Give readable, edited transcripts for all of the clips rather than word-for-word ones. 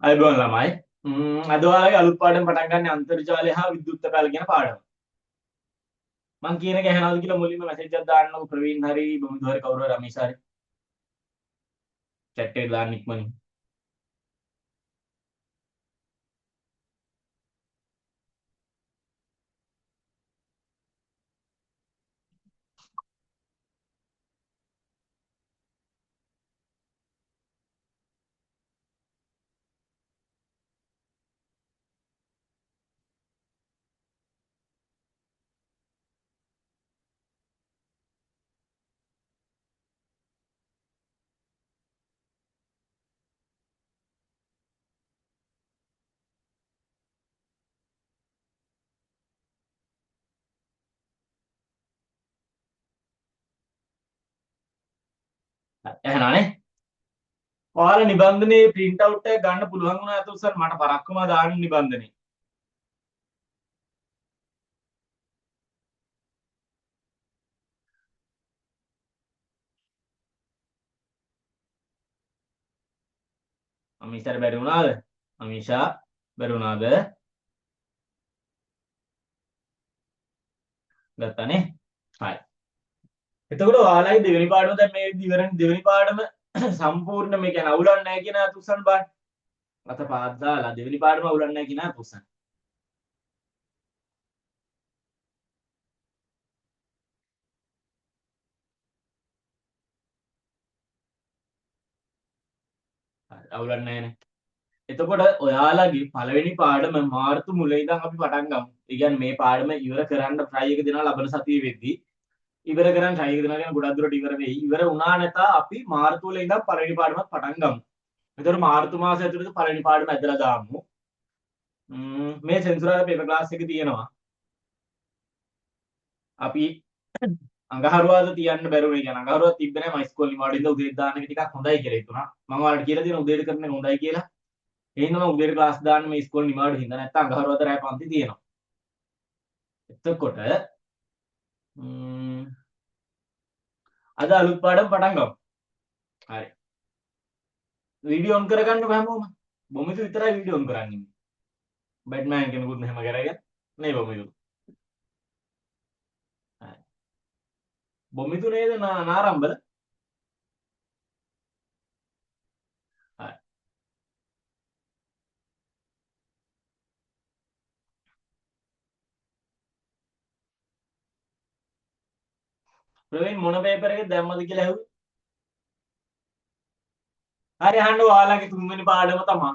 අයිබෝන් ළමයි. අද ඔයාලගේ අලුත් පාඩම පටන් ගන්න අන්තර්ජාලය හා විද්‍යුත් පැල කියන පාඩම. මං කියන එක ඇහෙනවද කියලා මුලින්ම මැසේජ් එකක් දාන්නකො ප්‍රවීන් හරි බමුදු හරි කවුරු හරි රමේෂ් හරි chat එකට දාන්න ඉක්මනින්. ඇහෙනවනේ. ඔයාලා නිබන්ධනයේ print out එක ගන්න පුළුවන් වුණා අත උස්සන් මට පරක්කම දාන්න නිබන්ධනේ. අමීෂාට බැරි වුණාද? අමීෂා බැරි වුණාද? ගත්තානේ. හරි. එතකොට ඔයාලගේ දෙවෙනි පාඩම දැන් මේ ඉවරනේ දෙවෙනි පාඩම සම්පූර්ණ මේ කියන්නේ අවුලක් නැහැ කියන අත උස්සන් බලන්න. අත පාත් දාලා දෙවෙනි පාඩම අවුලක් නැහැ කියන අත උස්සන්. හරි අවුලක් නැහැනේ. එතකොට ඔයාලගේ පළවෙනි පාඩම මාර්තු මුල ඉඳන් අපි පටන් ගමු. ඒ කියන්නේ මේ පාඩම ඉවර කරන්න try එක දෙනවා ලබන සතියේ වෙද්දී. ඉවර කරන් try එක දෙනවා කියන ගොඩක් දුරට ඉවර වෙයි. ඉවර වුණා නැතා අපි මාර්තු වල ඉඳන් පළවෙනි පාඩමත් පටන් ගමු. එතකොට මාර්තු මාසය ඇතුළත පළවෙනි පාඩම ඇදලා දාමු. මේ සෙන්සුරාදා පේපර් ක්ලාස් එක තියෙනවා. අපි අඟහරුවාද තියන්න බැරුව ඒ කියන්නේ අඟහරුවා තිබ්බේ නැහැ මම ඉස්කෝලේ නිවාඩු ඉඳලා උදේට දාන්න එක ටිකක් හොඳයි කියලා හිතුණා. මම ඔයාලට කියලා තියෙනවා උදේට කරන එක හොඳයි කියලා. එහෙනම් මම උදේට ක්ලාස් දාන්න මේ ඉස්කෝලේ නිවාඩු හින්දා නැත්තම් අඟහරුවාද රෑ පන්ති තියෙනවා. එතකොට අද අලුත් පාඩම් පටන් ගමු. හරි. වීඩියෝ ඔන් කරගන්නකො හැමෝම. බොමිතු විතරයි වීඩියෝ ඔන් කරන්නේ. බැට්මෑන් කෙනෙකුත් මෙහෙම කරගෙන නේ බොමිතු. හරි. බොමිතු නේද නාරම්බල? හරි. ප්‍රවීන් මොන පේපර් එකද දැම්මද කියලා ඇහුවේ? හරි අහන්න ඔයාලගේ තුන්වෙනි පාඩම තමයි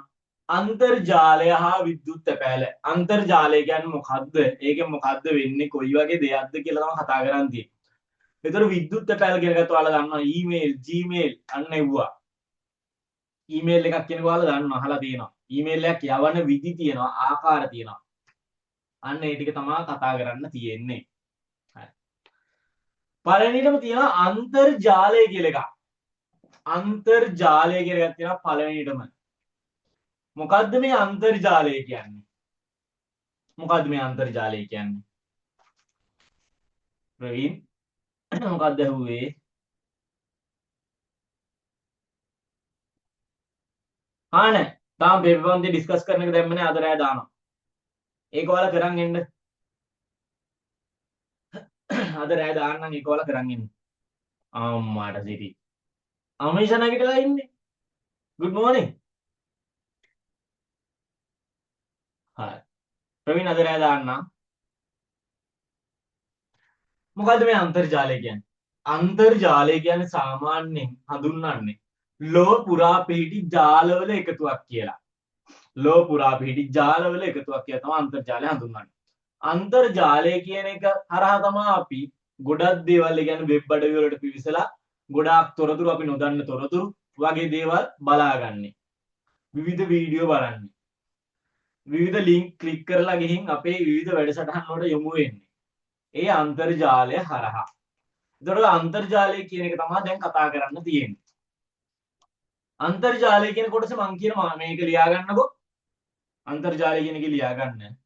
අන්තර්ජාලය හා විද්‍යුත් තැපෑල. අන්තර්ජාලය කියන්නේ මොකද්ද? ඒකෙන් මොකද්ද වෙන්නේ? කොයි වගේ දෙයක්ද කියලා තමයි කතා කරන් තියෙන්නේ. ඒතර විද්‍යුත් තැපෑල කියන එකත් ඔයාලා දන්නවා ඊමේල්, ජීමේල් අන්න එව්වා. ඊමේල් එකක් කියන ඔයාලා දන්නවා අහලා තියෙනවා. ඊමේල් එකක් යවන විදි තියෙනවා, ආකාර තියෙනවා. අන්න ඒ ටික තමයි කතා කරන්න තියෙන්නේ. හරි. පළවෙනිටම තියෙනවා අන්තර්ජාලය කියලා එකක්. අන්තර්ජාලය කියලා එකක් තියෙනවා පළවෙනිටම. මොකද්ද මේ අන්තර්ජාලය කියන්නේ? මොකද්ද මේ අන්තර්ජාලය කියන්නේ? ප්‍රවීන් මොකක්ද ඇහුවේ? ආන තාම පේපර් පන්ති ඩිස්කස් කරන එක දැම්මනේ අද රෑ දානවා. ඒක ඔයාලා කරන් එන්න. අද රෑ දාන්නම් ඒක ඔයාලා කරන් එන්න. අම්මාට සිටි. අමීෂා නැගිටලා ඉන්නේ. good morning. හරි. ප්‍රවීන් අද රෑ දාන්නම්. මොකද්ද මේ අන්තර්ජාලය කියන්නේ? අන්තර්ජාලය කියන්නේ සාමාන්‍යයෙන් හඳුන්වන්නේ ලෝ පුරා පිහිටි ජාලවල එකතුවක් කියලා. ලෝ පුරා පිහිටි ජාලවල එකතුවක් කියලා තමයි අන්තර්ජාලය හඳුන්වන්නේ. අන්තර්ජාලය කියන එක හරහා තමයි අපි ගොඩක් දේවල් ඒ කියන්නේ වෙබ් අඩවි වලට පිවිසලා ගොඩාක් තොරතුරු අපි නොදන්න තොරතුරු වගේ දේවල් බලාගන්නේ. විවිධ වීඩියෝ බලන්නේ. විවිධ ලින්ක් ක්ලික් කරලා ගිහින් අපේ විවිධ වැඩසටහන් වලට යොමු වෙන්නේ. ඒ අන්තර්ජාලය හරහා. එතකොට අන්තර්ජාලය කියන එක තමයි දැන් කතා කරන්න තියෙන්නේ. අන්තර්ජාලය කියන කොටස මම කියනවා මේක ලියා ගන්නකො. අන්තර්ජාලය කියන එක ලියා ගන්න.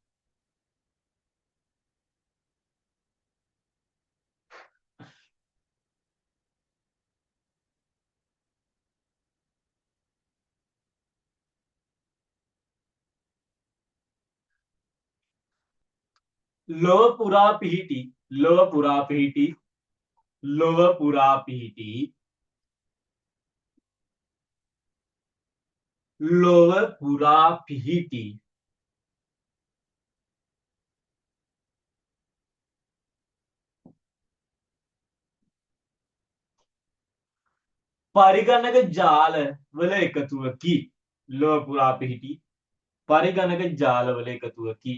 ලොව පුරා පිහිටි ලොව පුරා පිහිටි ලොව පුරා පිහිටි ලොව පුරා පිහිටි පරිගණක ජාල වල එකතුවකි. ලොව පුරා පිහිටි පරිගණක ජාල වල එකතුවකි.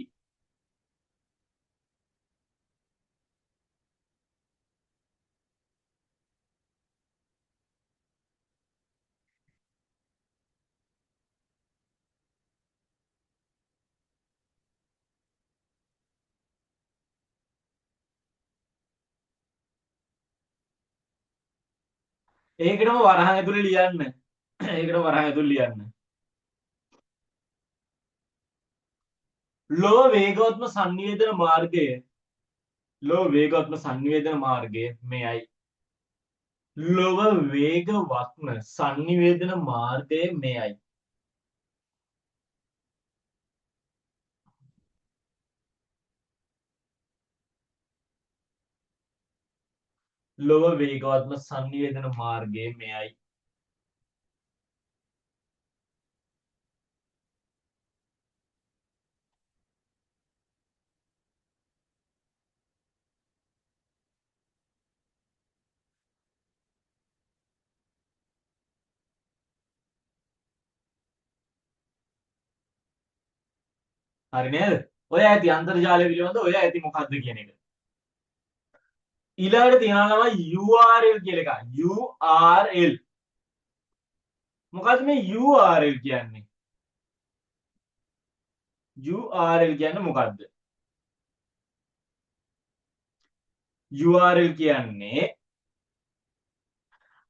ඒකටම වරහන් ඇතුලේ ලියන්න. ඒකට වරහන් ඇතුලේ ලියන්න. ලොව වේගවත්ම සංනිවේදන මාර්ගය ලොව වේගවත්ම සංනිවේදන මාර්ගය මෙයයි. ලොව වේගවත්ම සංනිවේදන මාර්ගය මෙයයි. ලොව වේගවත්ම සංනිවේදන මාර්ගය මෙයයි. හරි නේද? ඔය ඇති අන්තර්ජාලය පිළිබඳ ඔය ඇති මොකක්ද කියන එක. ඊළඟට තියනවා URL කියලා එකක්. URL. මොකද්ද මේ URL කියන්නේ? URL කියන්නේ මොකද්ද? URL කියන්නේ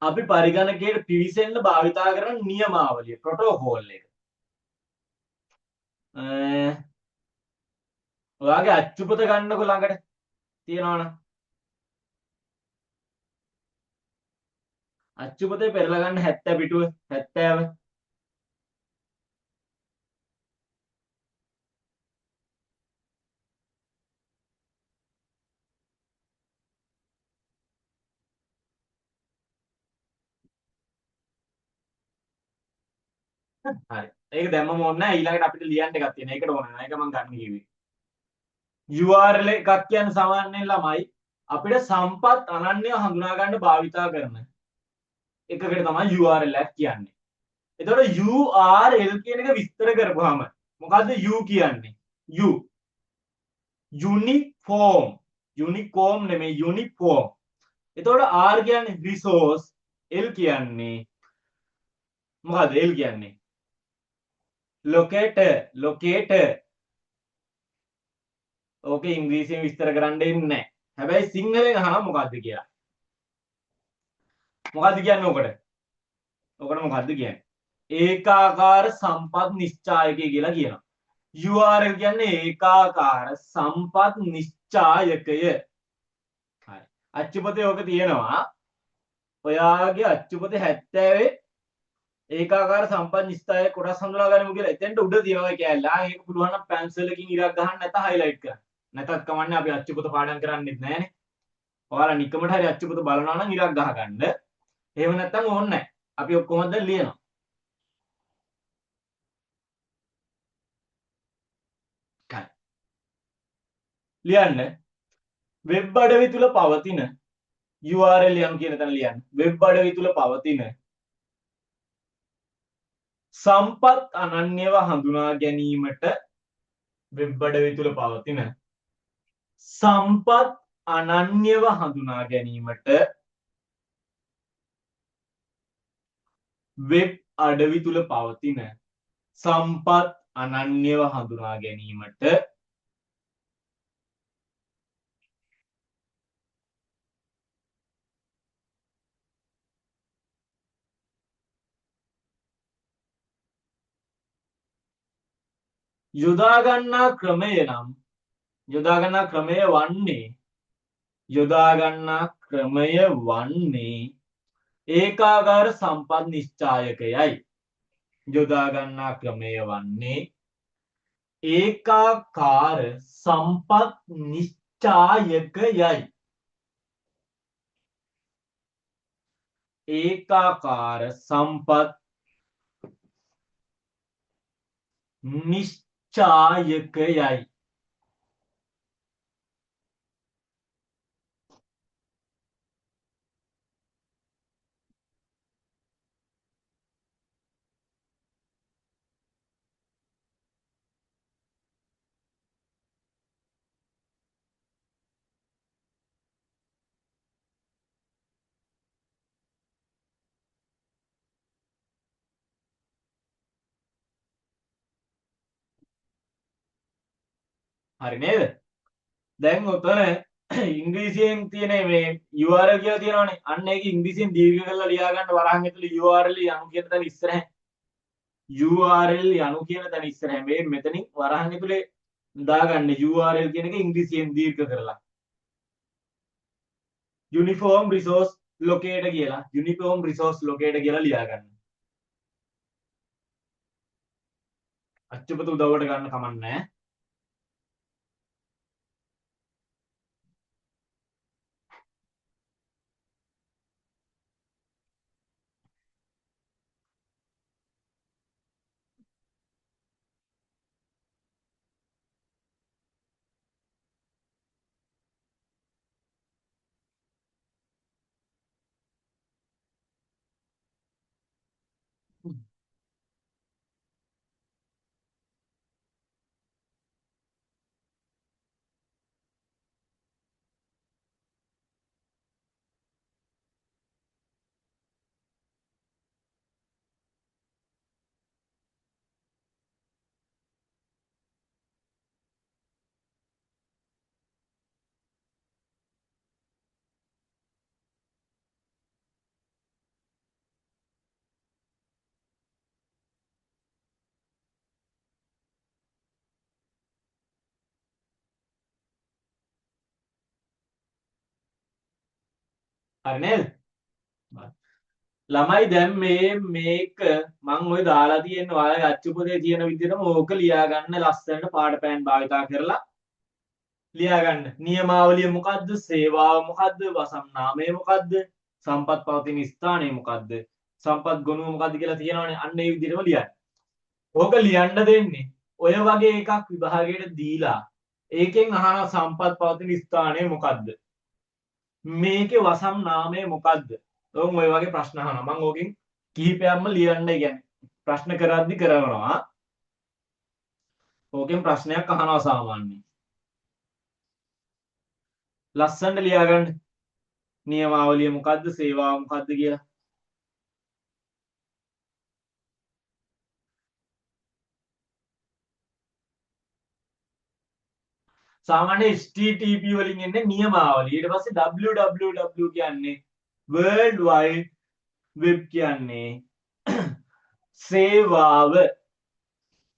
අපි පරිගණකයට පිවිසෙන්න භාවිතා කරන නියමාවලිය ප්‍රොටෝකෝල් එක. ඔයාගේ අච්චුපත ගන්නකො ළඟට තියෙනවනම් අච්චුපතේ පෙරලා ගන්න 70 පිටුව 70 හරි. ඒක දැම්මම ඕනේ නැහැ. ඊළඟට අපිට ලියන්න එකක් තියෙනවා. ඒකට ඕනේ නැහැ. ඒක මම ගන්න කිව්වේ. URL එකක් කියන්නේ සාමාන්‍යයෙන් ළමයි අපිට සම්පත් අනන්‍යව හඳුනා ගන්න භාවිතා කරන එකකට තමයි URL එකක් කියන්නේ. එතකොට URL කියන එක විස්තර කරපුවාම මොකද්ද U කියන්නේ? U uniform uniform නෙමෙයි uniform. එතකොට R කියන්නේ resource L කියන්නේ මොකද්ද L කියන්නේ? locator ඕකේ ඉංග්‍රීසියෙන් විස්තර කරන්න දෙන්නේ නැහැ. හැබැයි සිංහලෙන් අහනවා මොකද්ද කියලා. මොකද්ද කියන්නේ ඔකට? ඔකට මොකද්ද කියන්නේ? ඒකාකාර සම්පත් නිශ්චායකය කියලා කියනවා. URL කියන්නේ ඒකාකාර සම්පත් නිශ්චායකය. හරි. අච්චුපතේ ඕක තියෙනවා. ඔයාගේ අච්චුපතේ 70 ඒකාකාර සම්පත් නිශ්චායක කොටස් හඳුනා ගනිමු කියලා. එතෙන්ට උඩ තියෙනවා කෑල්ල. ඒක පුළුවන් නම් පැන්සලකින් ඉරක් ගහන්න නැත්නම් highlight කරන්න. නැතත් කමන්නේ අපි අච්චුපත පාඩම් කරන්නෙත් නැහනේ. ඔයාලා නිකමට හරි අච්චුපත බලනවා නම් ඉරක් ගහගන්න. එහෙම නැත්නම් ඕනේ නැහැ. අපි ඔක්කොම දැන් ලියනවා. ලියන්න වෙබ් අඩවි තුල පවතින URL යම් කියන තැන ලියන්න. වෙබ් අඩවි තුල පවතින සම්පත් අනන්‍යව හඳුනා ගැනීමට වෙබ් අඩවි තුල පවතින සම්පත් අනන්‍යව හඳුනා ගැනීමට වෙබ් අඩවි තුල පවතින සම්පත් අනන්‍යව හඳුනා ගැනීමට යොදා ගන්නා ක්‍රමය නම් යොදා ගන්නා ක්‍රමය වන්නේ ඒකාකාර සම්පත් නිශ්චායකයයි. යොදා ගන්නා ක්‍රමය වන්නේ ඒකාකාර සම්පත් නිශ්චායකයයි. ඒකාකාර සම්පත් නිශ්චායකයයි. හරි නේද? දැන් උතන ඉංග්‍රීසියෙන් තියෙන මේ URL කියලා තියෙනවනේ. අන්න ඒක ඉංග්‍රීසියෙන් දීර්ඝ කරලා ලියා ගන්න වරහන් ඇතුළේ URL යනු කියන තැන ඉස්සරහ URL යනු කියන තැන ඉස්සරහ මේ මෙතනින් වරහන් ඇතුළේ දාගන්න URL කියන එක ඉංග්‍රීසියෙන් දීර්ඝ කරලා යුනිෆෝම් රිසෝස් ලොකේට කියලා යුනිෆෝම් රිසෝස් ලොකේට කියලා ලියා ගන්න. අච්චුපත උදව්වට ගන්න කමක් නැහැ. හරි නේද? ළමයි දැන් මේක මං ඔය දාලා තියෙන ඔයාලගේ අච්චුපතේ තියෙන විදිහටම ඕක ලියා ගන්න ලස්සනට පාට පෑන් භාවිතා කරලා ලියා ගන්න. නියමාවලිය මොකද්ද? සේවාව මොකද්ද? වසම් නාමය මොකද්ද? සම්පත් පවතින ස්ථානය මොකද්ද? සම්පත් ගොනුව මොකද්ද කියලා තියෙනවනේ. අන්න ඒ විදිහටම ලියන්න. ඕක ලියන්න දෙන්නේ ඔය වගේ එකක් විභාගයට දීලා ඒකෙන් අහන සම්පත් පවතින ස්ථානය මොකද්ද? මේකේ වසම් නාමය මොකද්ද? ඔය වගේ ප්‍රශ්න අහනවා. මම ඕකෙන් කිහිපයක්ම ලියන්න කියන්නේ ප්‍රශ්න කරද්දි කරනවා. ඕකෙන් ප්‍රශ්නයක් අහනවා සාමාන්‍යයෙන්. ලස්සනට ලියාගන්න. නියමාවලිය මොකද්ද? සේවාව මොකද්ද කියලා. සාමාන්‍ය HTTP වලින් එන්නේ නියමාවලිය. ඊට පස්සේ www කියන්නේ World Wide Web කියන්නේ සේවාව.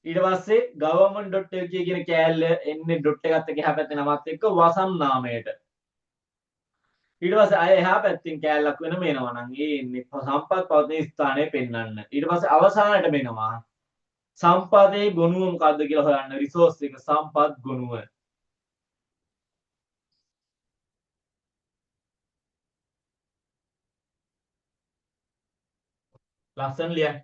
ඊට පස්සේ government.lk කියන කෑල්ල එන්නේ ඩොට් එකත් එක්ක එහා පැත්තේ නමත් එක්ක වසම් නාමයට. ඊට පස්සේ අය එහා පැත්තෙන් කෑල්ලක් වෙනම එනවා නම් ඒ එන්නේ සම්පත් පවතින ස්ථානය පෙන්වන්න. ඊට පස්සේ අවසානයට මෙනවා සම්පතේ ගොනුව මොකද්ද කියලා හොයන්න රිසෝස් එක සම්පත් ගොනුව. ලස්සන ලියන්න.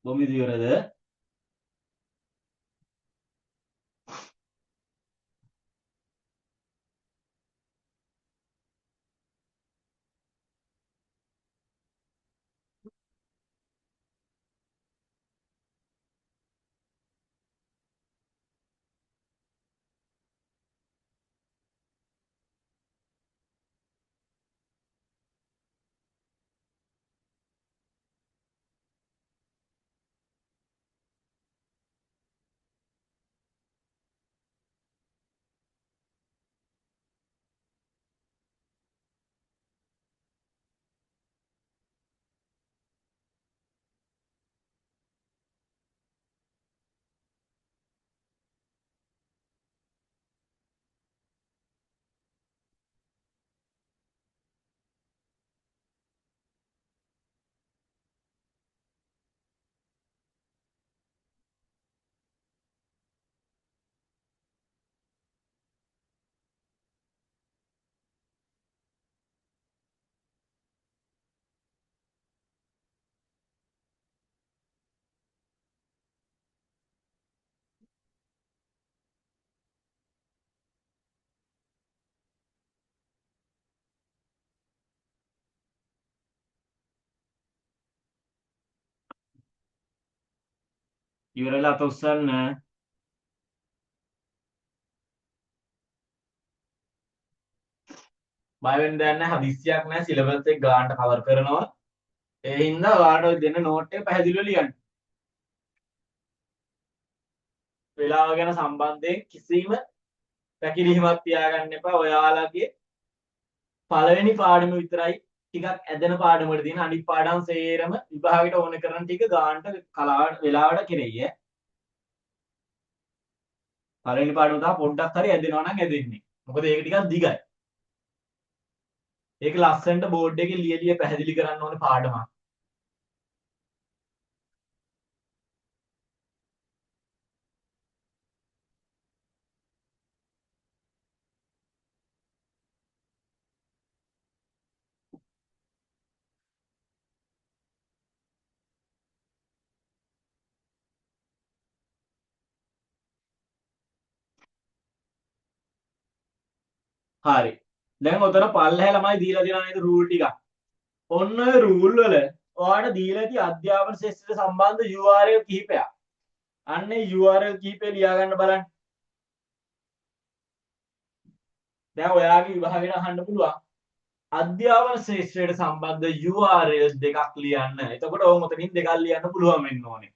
බොම්බි දියරද? ඉවරලා අත උස්සන්න. බය වෙන්න දෙයක් නැහැ. හදිස්සියක් නැහැ. සිලබස් එක ගානට කවර් කරනවා. ඒ හින්දා ඔයාලට දෙන්න නෝට් එක පැහැදිලිව ලියන්න. වෙලාව ගැන සම්බන්ධයෙන් කිසිම පැකිලීමක් තියාගන්න එපා. ඔයාලගේ පළවෙනි පාඩම විතරයි ටිකක් ඇදෙන පාඩමකට තියෙන. අනිත් පාඩම් සේරම විභාගෙට ඕන කරන ටික ගානට කලාවට වෙලාවට කෙරෙයි ඈ. පළවෙනි පාඩම තමයි පොඩ්ඩක් හරි ඇදෙනවා නම් ඇදෙන්නේ. මොකද ඒක ටිකක් දිගයි. ඒක ලස්සනට බෝඩ් එකේ ලිය පැහැදිලි කරන්න ඕනේ පාඩමක්. හරි. දැන් ඔතන පල්ලෙහැ ළමයි දීලා තියෙනවා නේද රූල් ටිකක්. ඔන්න ඔය රූල් වල ඔයාලට දීලා තියෙන අධ්‍යාපන ශිෂ්ටයට සම්බන්ධ URL කිහිපයක්. අන්නේ URL කිහිපේ ලියා ගන්න බලන්න. දැන් ඔයාගේ විභාගෙට අහන්න පුළුවන් අධ්‍යාපන ශිෂ්ටයට සම්බන්ධ URL දෙකක් ලියන්න. එතකොට ඔය මොතනින් දෙකක් ලියන්න පුළුවන් වෙන්න ඕනේ.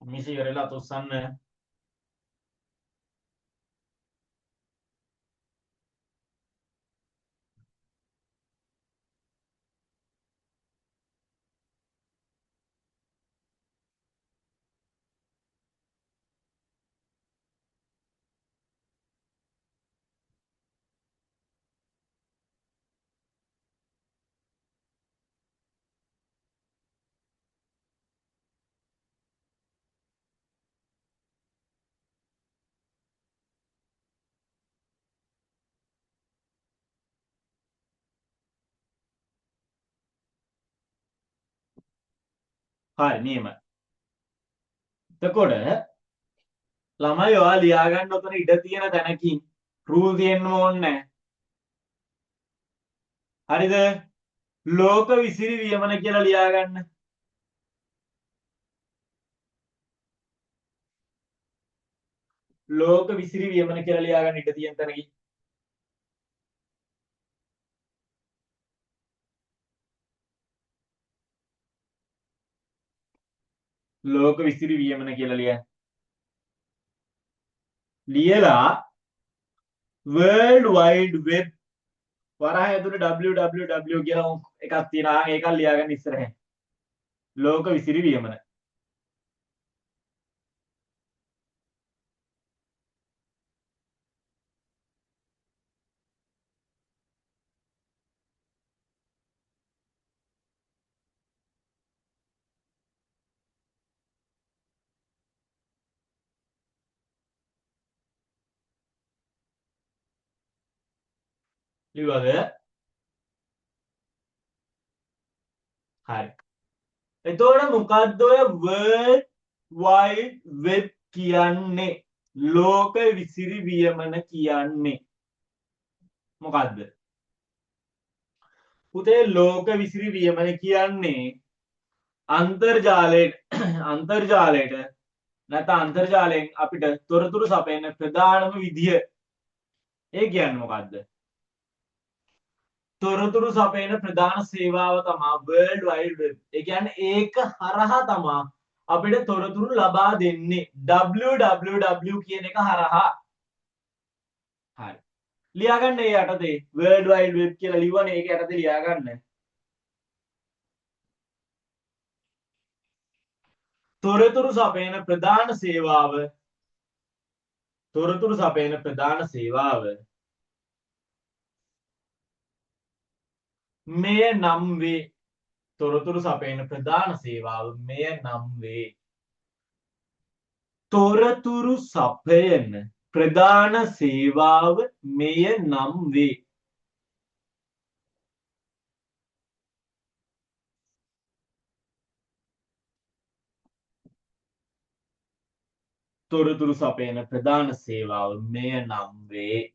මිස ඉවරලා අත උස්සන්න. හරි නියමයි. එතකොට ළමයි ඔයා ලියා ගන්න උතන ඉඩ තියෙන තැනකින් රූල් තියෙන්න ඕනේ නැහැ. හරිද? ලෝක විසිරි වියමන කියලා ලියා ගන්න. ලෝක විසිරි වියමන කියලා ලියා ගන්න ඉඩ තියෙන තැනකින්. ලෝක විසිරි වියමන කියලා ලියලා World Wide Web වරහය ඇතුලේ www කියලා එකක් තියෙනවා. ඒක ලියාගන්න ඉස්සරහින්. ලෝක විසිරි වියමන. ලියුවද? හරි. එතකොට මොකද්ද ඔය World Wide Web කියන්නේ? ලෝක විසිරි වියමන කියන්නේ මොකද්ද? පුතේ ලෝක විසිරි වියමන කියන්නේ අන්තර්ජාලයට අන්තර්ජාලයට නැත්නම් අන්තර්ජාලයෙන් අපිට තොරතුරු සපයන ප්‍රධානම විදිය. ඒ කියන්නේ මොකද්ද? තොරතුරු සපයන ප්‍රධාන සේවාව තමා World Wide Web. ඒ කියන්නේ ඒක හරහා තමා අපිට තොරතුරු ලබා දෙන්නේ. www කියන එක හරහා. හරි. ලියාගන්න ඒ යටතේ World Wide Web කියලා ලිව්වනේ ඒක යටතේ ලියාගන්න. තොරතුරු සපයන ප්‍රධාන සේවාව තොරතුරු සපයන ප්‍රධාන සේවාව මෙය නම් වේ. තොරතුරු සපයන ප්‍රධාන සේවාව මෙය නම් වේ. තොරතුරු සපයන ප්‍රධාන සේවාව මෙය නම් වේ. තොරතුරු සපයන ප්‍රධාන සේවාව මෙය නම් වේ.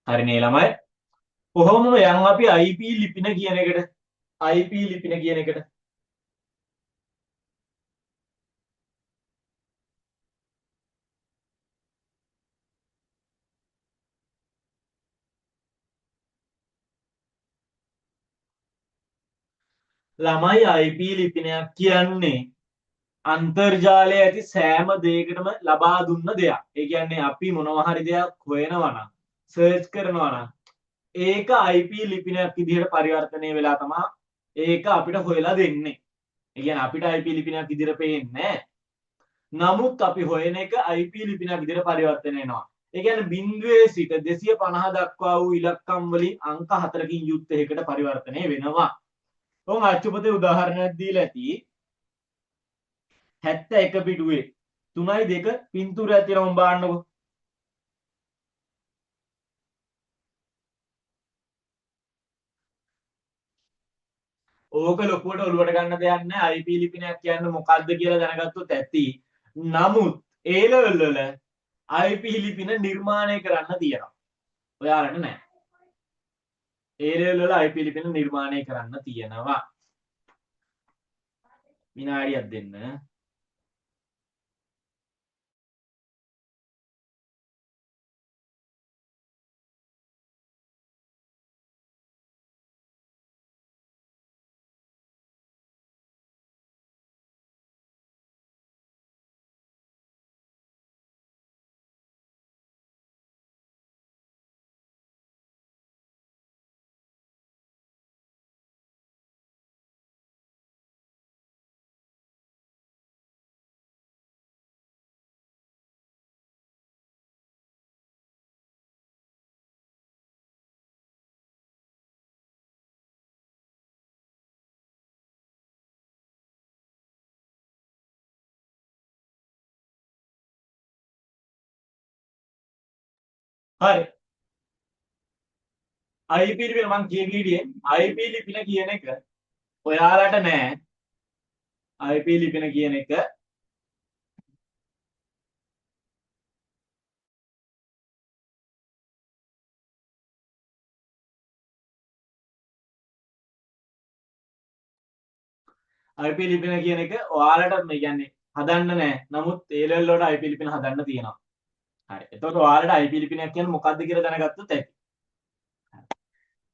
හරිනේ ළමයි. කොහොමද යන් අපි IP ලිපින කියන එකට IP ලිපින කියන එකට ළමයි IP ලිපිනයක් කියන්නේ අන්තර්ජාලයේ ඇති සෑම දෙයකටම ලබා දුන්න දෙයක්. ඒ කියන්නේ අපි මොනවා හරි දෙයක් හොයනවා නම් සර්ච් කරනවා නම් ඒක IP ලිපිනයක් විදිහට පරිවර්තනය වෙලා තමයි ඒක අපිට හොයලා දෙන්නේ. ඒ කියන්නේ අපිට IP ලිපිනයක් විදිහට පේන්නේ නැහැ. නමුත් අපි හොයන එක IP ලිපිනයක් විදිහට පරිවර්තනය වෙනවා. ඒ කියන්නේ බිංදුවේ සිට 250 දක්වා වූ ඉලක්කම් වලින් අංක 4කින් යුක්ත එකකට පරිවර්තනය වෙනවා. ඔව් අච්චුපතේ උදාහරණයක් දීලා ඇති. 71 පිටුවේ 3.2 පින්තූරයක් තියෙනවා උඹ බලන්නකෝ. ඕක ලොකුවට ඔලුවට ගන්න දෙයක් නැහැ. IP ලිපිනයක් කියන්නේ මොකක්ද කියලා දැනගත්තොත් ඇති. නමුත් A level වල IP ලිපින නිර්මාණය කරන්න තියෙනවා. ඔයාලට නෑ. A level වල IP ලිපින නිර්මාණය කරන්න තියෙනවා. විනාඩියක් දෙන්න. හරි. IP ලිපින මං කියේ IP ලිපින කියන එක ඔයාලට නෑ. IP ලිපින කියන එක IP ලිපින කියන එක ඔයාලට මේ කියන්නේ හදන්න නෑ. නමුත් A level වලට IP ලිපින හදන්න තියෙනවා. හරි. එතකොට ඔයාලට IP ලිපිනයක් කියන්නේ මොකක්ද කියලා දැනගත්තොත් ඇති.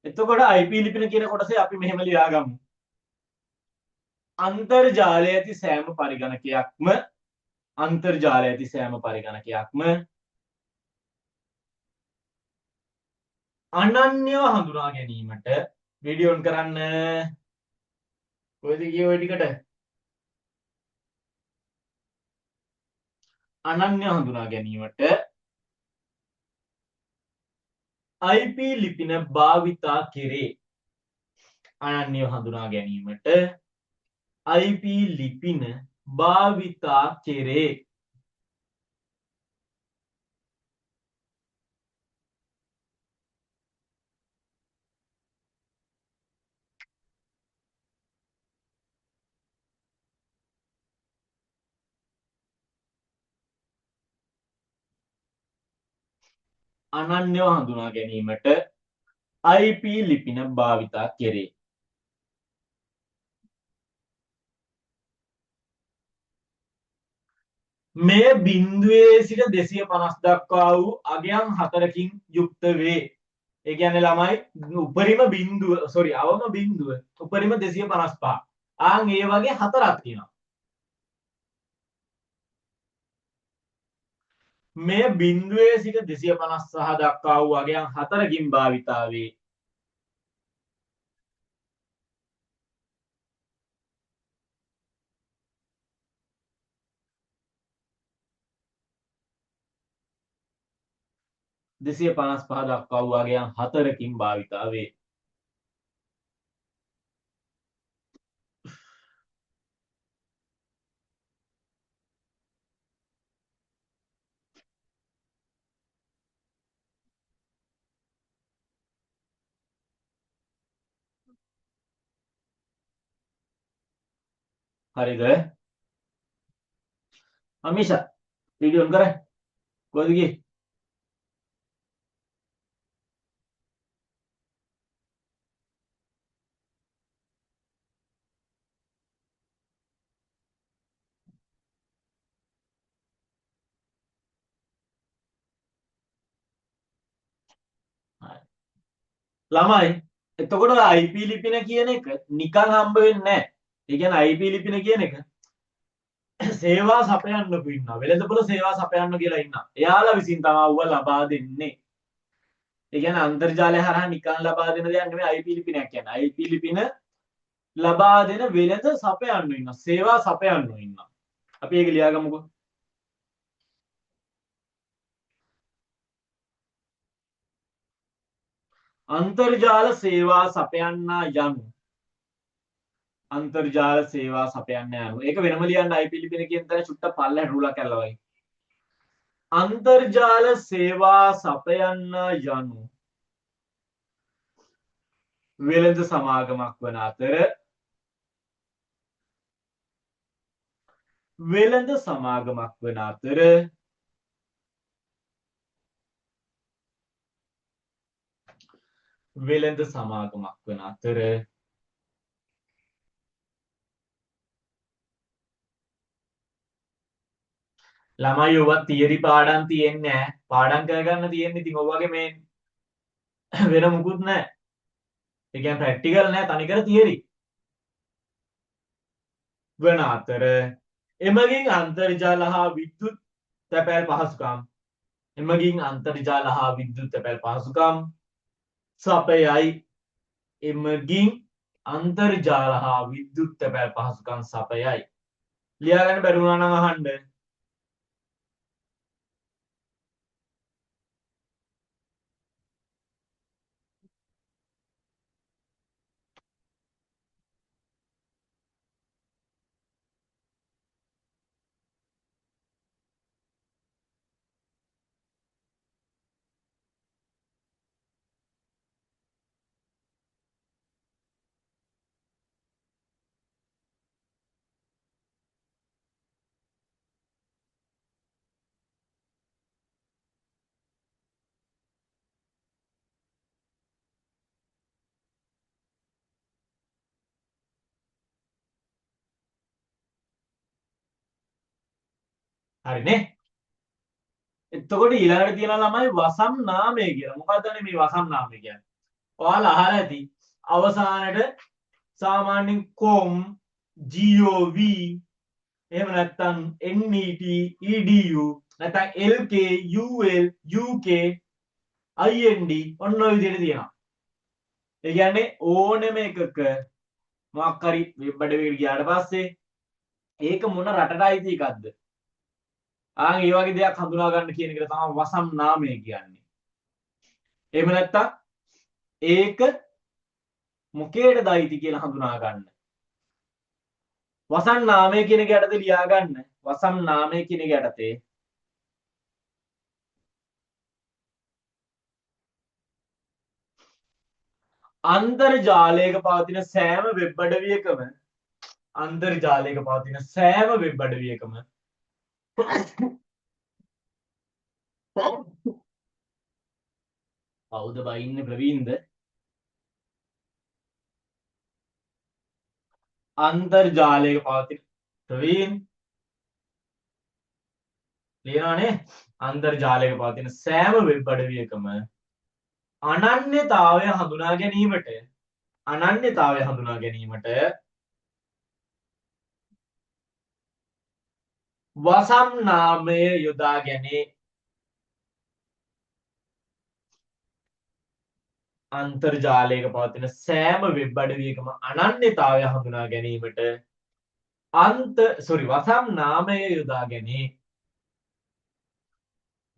එතකොට IP ලිපින කියන කොටසේ අපි මෙහෙම ලියාගමු. අන්තර්ජාලය ඇති සෑම පරිගණකයක්ම අන්තර්ජාලය ඇති සෑම පරිගණකයක්ම අනන්‍යව හඳුනා ගැනීමට වීඩියෝ ඔන් කරන්න. කොහෙද ගියේ ওই ටිකට? අනන්‍ය හඳුනා ගැනීමට IP ලිපින භාවිතා කෙරේ. අනන්‍යව හඳුනා ගැනීමට IP ලිපින භාවිතා කෙරේ. අනන්‍යව හඳුනා ගැනීමට IP ලිපින භාවිතා කෙරේ. මෙය බිඳුවේ සිට 250 දක්වා වූ අගයන් 4කින් යුක්ත වේ. ඒ කියන්නේ ළමයි උපරිම බිඳුව අවම බිඳුව උපරිම 255. ආන් ඒ වගේ හතරක් තියෙනවා. මෙය බිඳුවේ සිට 256 දක්වා වූ අගයන් 4කින් භාවිතා වේ. දෙසිය පනස් පහ දක්වා වූ අගයන් 4කින් භාවිතා වේ. හරිද? අමිෂා වීඩියෝ ඔන් කරයි. කොහෙද ගියේ? ළමයි එතකොට IP ලිපින කියන එක නිකන් හම්බ වෙන්නේ නැහැ. ඒ කියන්නේ IP ලිපින කියන එක සේවා සපයන්නකු ඉන්නවා. වෙළඳපොළ සේවා සපයන්න කියලා ඉන්නවා. එයාලා විසින් තමයි ඌව ලබා දෙන්නේ. ඒ කියන්නේ අන්තර්ජාලය හරහා නිකන් ලබා දෙන දෙයක් නෙමෙයි IP ලිපිනයක් කියන්නේ. IP ලිපින ලබා දෙන වෙළඳ සපයන්නු ඉන්නවා. සේවා සපයන්නු ඉන්නවා. අපි ඒක ලියාගමුකෝ. අන්තර්ජාල සේවා සපයන්නා යනු අන්තර්ජාල සේවා සපයන්න යනු ඒක වෙනම ලියන්න IP ලිපින කියන තැන චුට්ටක් පල්ලෙහාට රූලක් කළා වගේ. අන්තර්ජාල සේවා සපයන්න යනු වෙළඳ සමාගමක් වන අතර වෙළඳ සමාගමක් වන අතර වෙළඳ සමාගමක් වන අතර ළමයි ඔවත් තියරි පාඩම් තියෙන්නේ නැහැ. පාඩම් කරගන්න තියෙන්නේ ඉතින් ඔයගේ මේ වෙන මුකුත් නැහැ. ඒ කියන්නේ ප්‍රැක්ටිකල් නැහැ තනිකර තියරි. වන අතර එමගින් අන්තර්ජාල හා විද්‍යුත් තැපැල් පහසුකම් එමගින් අන්තර්ජාල හා විද්‍යුත් තැපැල් පහසුකම් සපයයි. එමගින් අන්තර්ජාල හා විද්‍යුත් තැපැල් පහසුකම් සපයයි. ලියාගන්න බැරි වුණා නම් අහන්න. හරිනේ. එතකොට ඊළඟට තියෙනවා ළමයි වසම් නාමය කියලා. මොකක්ද මේ වසම් නාමය කියන්නේ? ඔයාලා අහලා ඇති. අවසානයේ සාමාන්‍යයෙන් com gov එහෙම නැත්නම් net edu නැත්නම් lk ul uk ind ඔන්න ඔය විදිහට තියෙනවා. ඒ කියන්නේ ඕනෙම එකක මොකක් හරි වෙබ් අඩවියකට ගියාට පස්සේ ඒක මොන රටට අයිති එකක්ද? ඒ වගේ දෙයක් හඳුනා ගන්න කියන එක තමයි වසම් නාමය කියන්නේ. එහෙම නැත්නම් ඒක මොකේටද අයිති කියලා හඳුනා ගන්න. වසම් නාමය කියන එක යටතේ ලියා ගන්න. වසම් නාමය කියන එක යටතේ අන්තර්ජාලයක පවතින සෑම වෙබ් අඩවියකම අන්තර්ජාලයක පවතින සෑම වෙබ් අඩවියකම කවුද බයින්නේ ප්‍රවීන්ද? අන්තර්ජාලයක පවතින ප්‍රවීන් ලියනවානේ. අන්තර්ජාලයක පවතින සෑම වෙබ් අඩවියකම අනන්‍යතාවය හඳුනා ගැනීමට වසම් නාමය යොදා ගැනේ. අන්තර්ජාලයක පවතින සෑම වෙබ් අඩවියකම අනන්‍යතාවය හඳුනා ගැනීමට වසම් නාමය යොදා ගැනේ.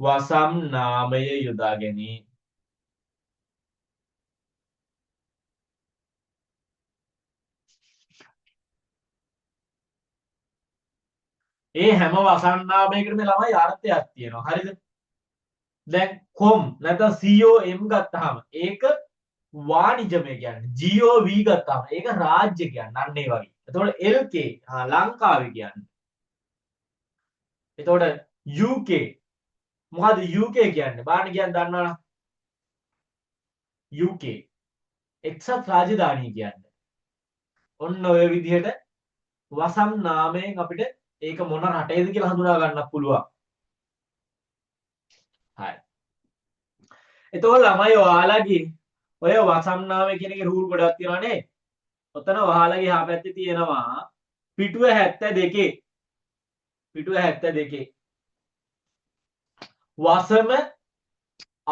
වසම් නාමය යොදා ගැනේ. ඒ හැම වසම් නාමයකටම ළමයි අර්ථයක් තියෙනවා. හරිද? දැන් com නැත්නම් com ගත්තාම ඒක වාණිජමය කියන්නේ. gov ගත්තාම ඒක රාජ්‍ය කියන්නේ. අන්න ඒ වගේ. එතකොට lk ලංකාවේ කියන්නේ. එතකොට uk මොකද්ද uk කියන්නේ? බාන්න කියන්නේ දන්නවනේ. uk එක්සත් රාජධානිය කියන්නේ. ඔන්න ඔය විදිහට වසම් නාමයෙන් අපිට ඒක මොන රටේද කියලා හඳුනා ගන්නත් පුළුවන්. හරි. එතකොට ළමයි ඔයාලගේ ඔය වසම් නාමය කියන එකේ රූල් ගොඩක් තියෙනවා නේ. ඔතන ඔයාලගේ එහා පැත්තේ තියෙනවා පිටුව 72. පිටුව 72. වසම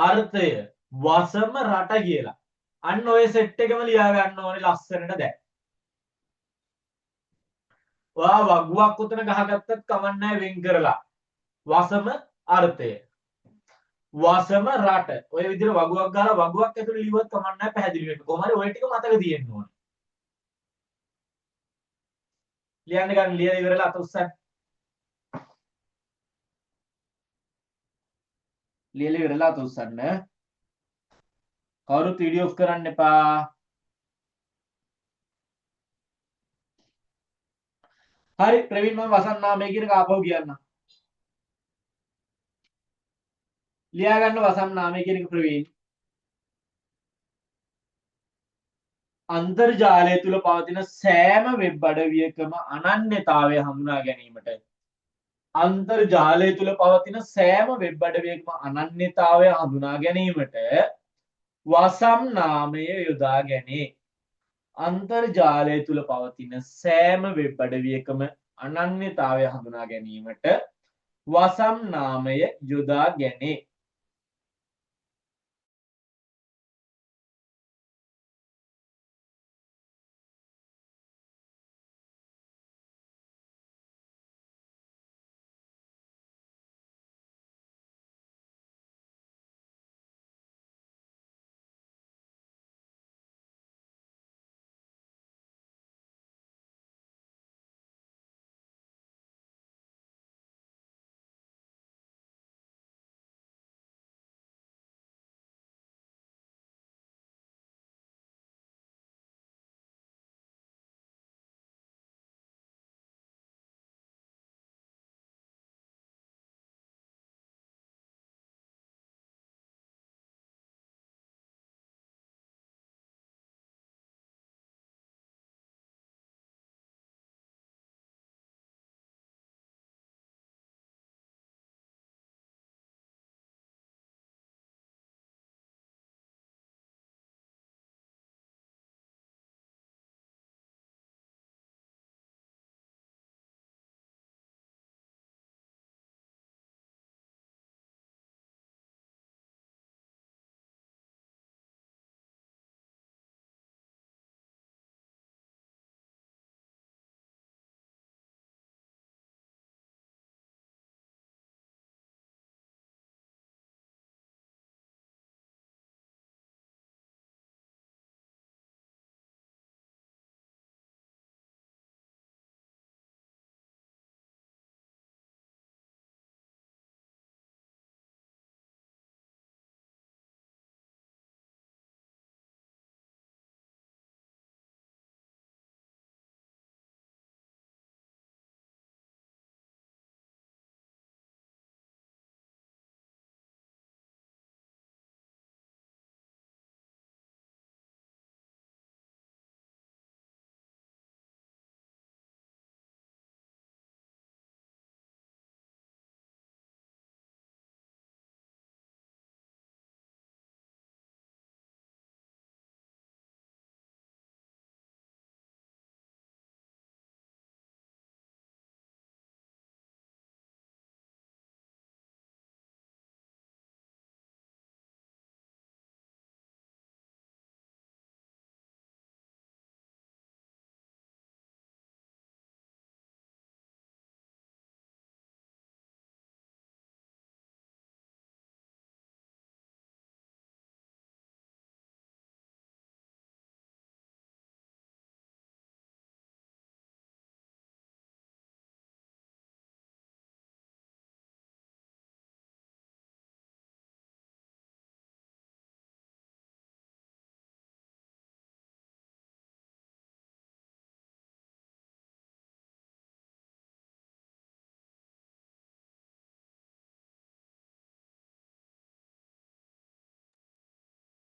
අර්ථය වසම රට කියලා. අන්න ඔය සෙට් එකම ලියා ගන්න ඕනේ ලස්සනට දැන්. ඔයා වගුවක් උතන ගහගත්තත් කමක් නැහැ වෙන් කරලා. වසම අර්ථය. වසම රට. ඔය විදිහට වගුවක් ගහලා වගුවක් ඇතුලේ ලිව්වත් කමක් නැහැ පැහැදිලි වෙන්න. කොහොම හරි ඔය ටික මතක තියෙන්න ඕනේ. ලියන්න ගන්න ලියලා ඉවරලා අත උස්සන්න. ලියලා ඉවරලා අත උස්සන්න. කවුරුත් වීඩියෝ ඔෆ් කරන්න එපා. හරි ප්‍රවීන් මම වසන් නාමය කියන එක ආපහු කියන්නම්. ලියා ගන්න වසන් නාමය කියන එක ප්‍රවීන්. අන්තර්ජාලය තුල පවතින සෑම වෙබ් අඩවියකම අනන්‍යතාවය හඳුනා ගැනීමට අන්තර්ජාලය තුල පවතින සෑම වෙබ් අඩවියකම අනන්‍යතාවය හඳුනා ගැනීමට වසම් නාමය යොදා ගැනේ. අන්තර්ජාලය තුල පවතින සෑම වෙබ් අඩවියකම අනන්‍යතාවය හඳුනා ගැනීමට වසම් නාමය යොදා ගැනේ.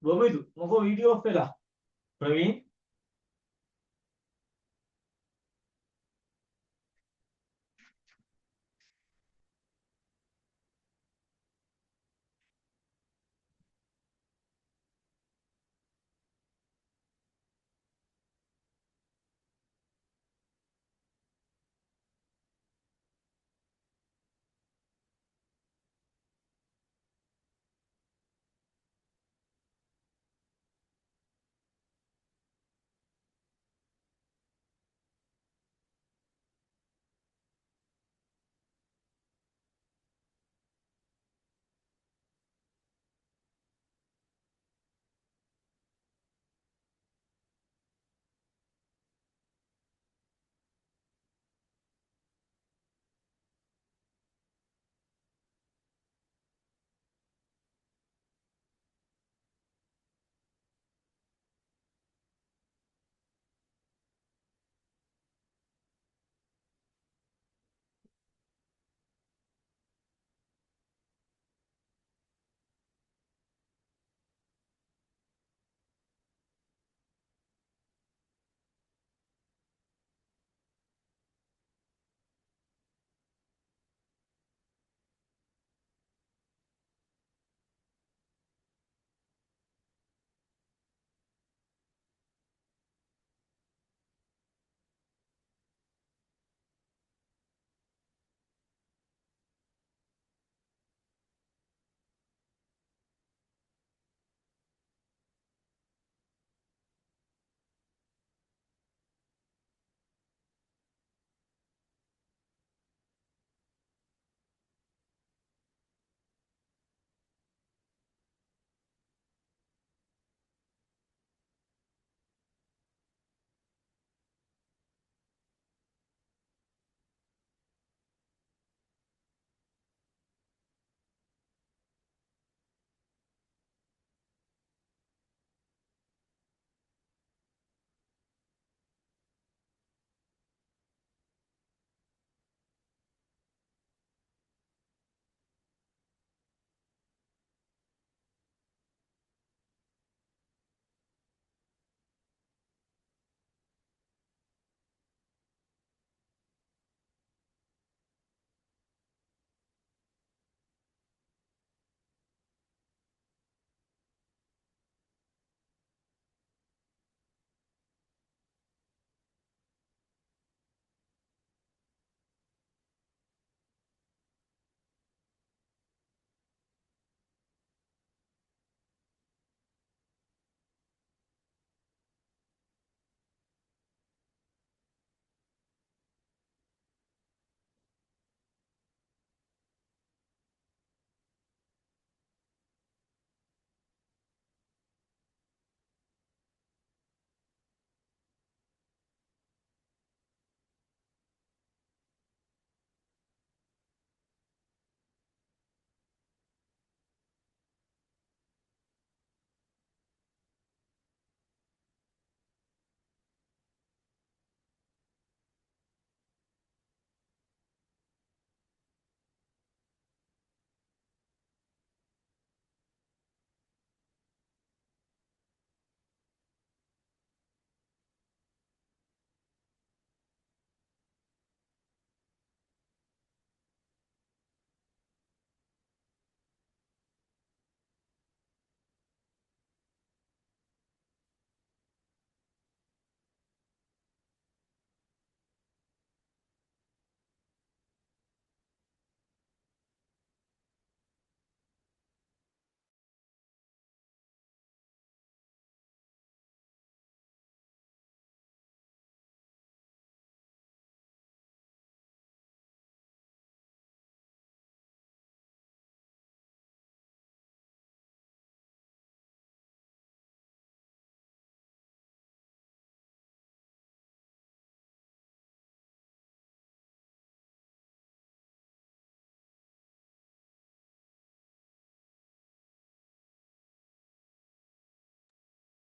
Bobitu, මොකෝ වීඩියෝ ඔෆ් වෙලා. ප්‍රවීන්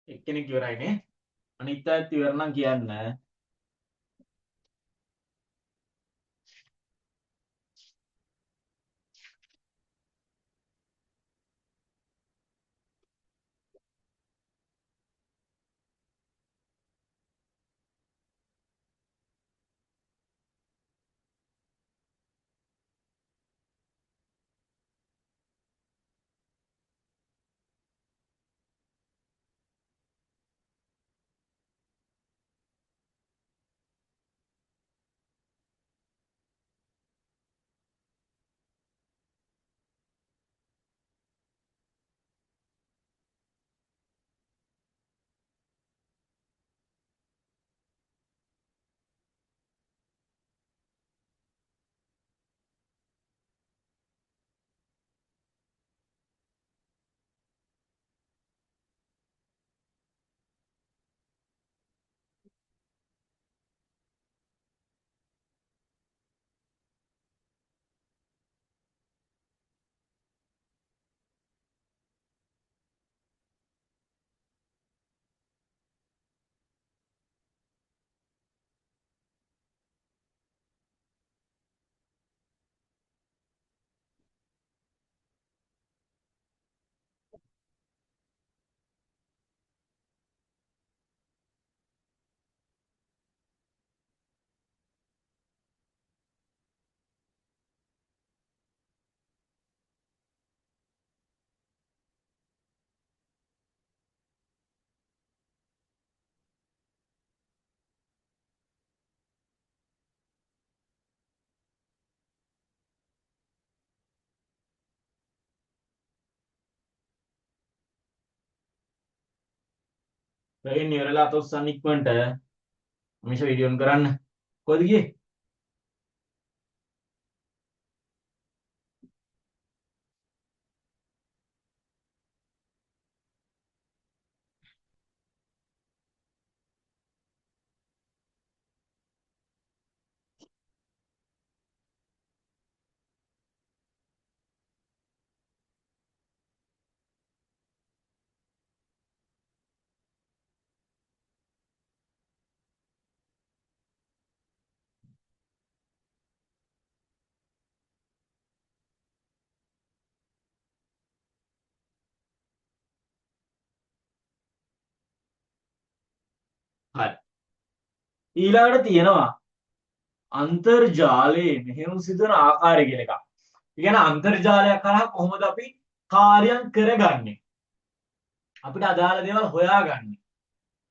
එක්කෙනෙක් ඉවරයිනේ. අනිත් අයත් ඉවර නම් කියන්න. ප්‍රවීන් ඉවරලා අත උස්සන්න ඉක්මනට. මිෂ වීඩියෝ ඔන් කරන්න. කොහෙද ගියේ? හරි. ඊළඟට තියෙනවා අන්තර්ජාලයේ මෙහෙයුම් සිදුවන ආකාරය කියලා එකක්. ඒ කියන්නේ අන්තර්ජාලයක් කරා කොහොමද අපි කාර්යයන් කරගන්නේ? අපිට අදාළ දේවල් හොයාගන්නේ.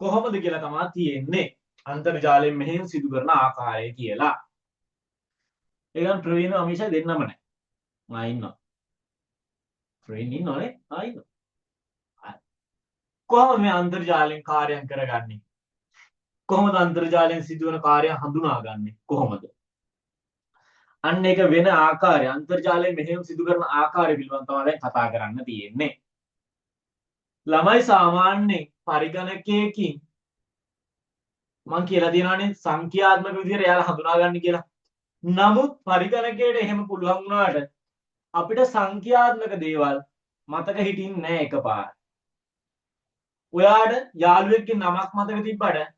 කොහොමද කියලා තමයි තියෙන්නේ. අන්තර්ජාලයෙන් මෙහෙයුම් සිදු කරන ආකාරය කියලා. ඒ ගන්න ප්‍රවීණ අමීෂා දෙන්නම නැහැ. මා ඉන්නවා. ප්‍රවීණ ඉන්නවනේ. ආ ඉන්නවා. හරි. කොහොමද මේ අන්තර්ජාලයෙන් කාර්යයන් කරගන්නේ? කොහොමද අන්තර්ජාලයෙන් සිදුවන කාර්යයන් හඳුනාගන්නේ? කොහොමද? අන්න ඒක වෙන ආකාරය අන්තර්ජාලයෙන් මෙහෙයුම් සිදු කරන ආකාරය පිළිබඳව තමයි දැන් කතා කරන්න තියෙන්නේ. ළමයි සාමාන්‍යයෙන් පරිගණකයකින් මම කියලා තියෙනවානේ සංඛ්‍යාත්මක විදිහට එයාලා හඳුනාගන්න කියලා. නමුත් පරිගණකයට එහෙම පුළුවන් වුණාට අපිට සංඛ්‍යාත්මක දේවල් මතක හිටින්නේ නැහැ එකපාර. ඔයාට යාළුවෙක්ගේ නමක් මතක තිබ්බට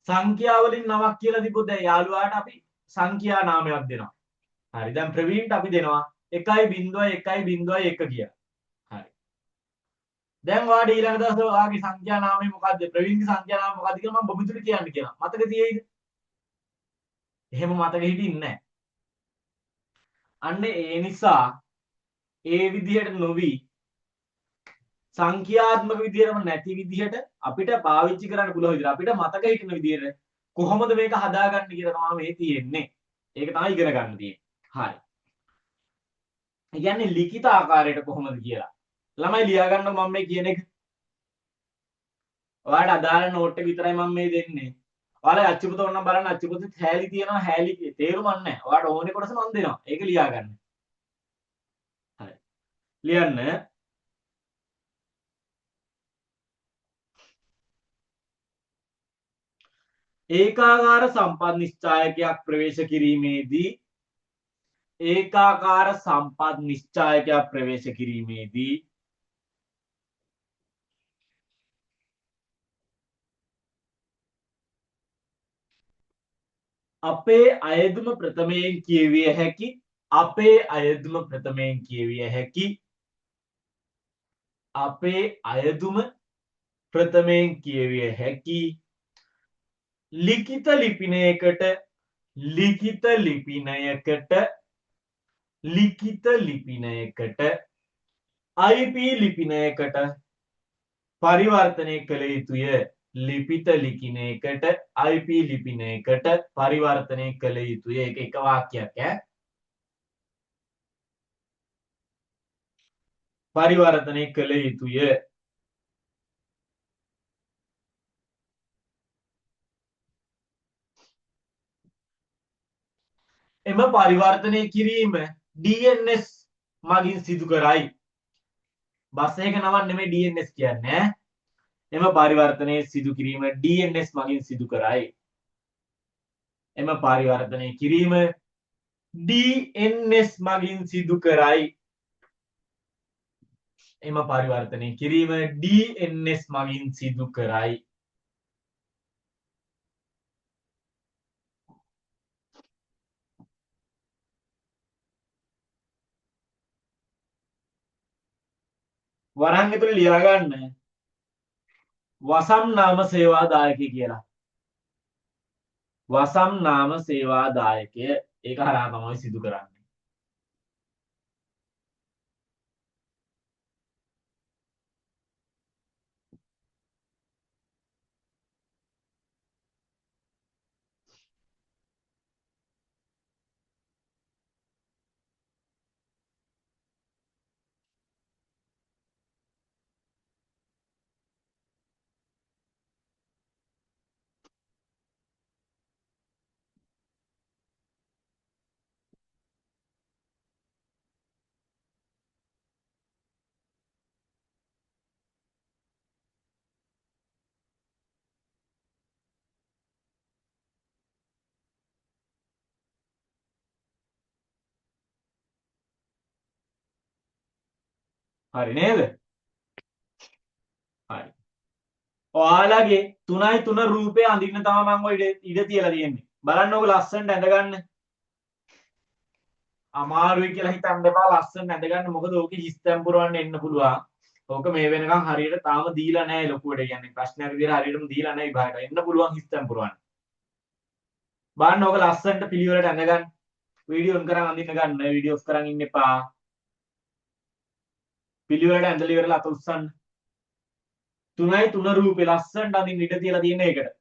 සංඛ්‍යාවලින් නමක් කියලා තිබ්බොත් දැන් යාළුවාට අපි සංඛ්‍යා නාමයක් දෙනවා. හරි. දැන් ප්‍රවීන්ට අපි දෙනවා 1.1.1 කියලා. හරි. දැන් ඔයාට ඊළඟ දවසේ ඔයාගේ සංඛ්‍යා නාමය මොකද්ද? ප්‍රවීන්ගේ සංඛ්‍යා නාමය මොකද්ද කියලා මම බබුතුට කියන්න කියනවා. මතක තියෙයිද? එහෙම මතක හිටින්නේ නැහැ. අන්න ඒ නිසා ඒ විදිහට නොවි සංඛ්‍යාත්මක විදිහටම නැති විදිහට අපිට පාවිච්චි කරන්න පුළුවන් විදිහට අපිට මතක හිටින විදිහට කොහොමද මේක හදාගන්නේ කියලා තමයි මේ තියෙන්නේ. ඒක තමයි ඉගෙන ගන්න තියෙන්නේ. හරි. ඒ කියන්නේ ලිඛිත ආකාරයට කොහොමද කියලා. ළමයි ලියා ගන්න මම මේ කියන එක. ඔයාලට අදාළ නෝට් එක විතරයි මම මේ දෙන්නේ. ඔයාලා අච්චුපත ඕනනම් බලන්න අච්චුපතෙත් හැලී තියෙනවා හැලී තේරුමක් නැහැ. ඔයාලට ඕනේ කොටස මම දෙනවා. ඒක ලියා ගන්න. හරි. ලියන්න. ඒකාකාර සම්පත් නිශ්චායකයක් ප්‍රවේශ කිරීමේදී ඒකාකාර සම්පත් නිශ්චායකයක් ප්‍රවේශ කිරීමේදී අපේ අයදුම ප්‍රථමයෙන් කියවිය හැකි අපේ අයදුම ප්‍රථමයෙන් කියවිය හැකි අපේ අයදුම ප්‍රථමයෙන් කියවිය හැකි ලිඛිත ලිපිනයකට ලිඛිත ලිපිනයකට ලිඛිත ලිපිනයකට IP ලිපිනයකට පරිවර්තනය කළ යුතුය. ලිපිත ලිපිනයකට IP ලිපිනයකට පරිවර්තනය කළ යුතුය. ඒක එක වාක්‍යයක් ඈ. පරිවර්තනය කළ යුතුය. එම පරිවර්තනය කිරීම DNS මගින් සිදු කරයි. බස් එක නමක් නෙමෙයි DNS කියන්නේ. එම පරිවර්තනය සිදු කිරීම DNS මගින් සිදු කරයි. එම පරිවර්තනය කිරීම DNS මගින් සිදු කරයි. එම පරිවර්තනය කිරීම DNS මගින් සිදු කරයි. වරහන් ඇතුලේ ලියා ගන්න වසම් නාම සේවාදායකය කියලා. වසම් නාම සේවාදායකය ඒක හරහා තමයි සිදු කරන්නේ. හරි නේද? හරි. ඔයාලගේ 3x3 රූපේ අඳින්න තමයි මම ඔය ඉඩ තියලා තියෙන්නේ. බලන්න ඔක ලස්සනට ඇඳගන්න. අමාරුයි කියලා හිතන්න එපා ලස්සනට ඇඳගන්න. මොකද ඕකේ හිස් තැම්පුරවන්න එන්න පුළුවන්. ඕක මේ වෙනකන් හරියට තාම දීලා නැහැ ලොකුවට කියන්නේ. ප්‍රශ්නයක් විදිහට හරියටම දීලා නැහැ විභාගයට. එන්න පුළුවන් හිස් තැම්පුරවන්න. බලන්න ඕක ලස්සනට පිළිවෙලට ඇඳගන්න. වීඩියෝ ඔන් කරන් අඳින්න ගන්න. වීඩියෝ ඔෆ් කරන් ඉන්න එපා. පිළිවෙලට ඇඳලා ඉවරලා අත උස්සන්න. 3x3 රූපේ ලස්සනට අඳින්න ඉඩ තියලා තියෙන එකට.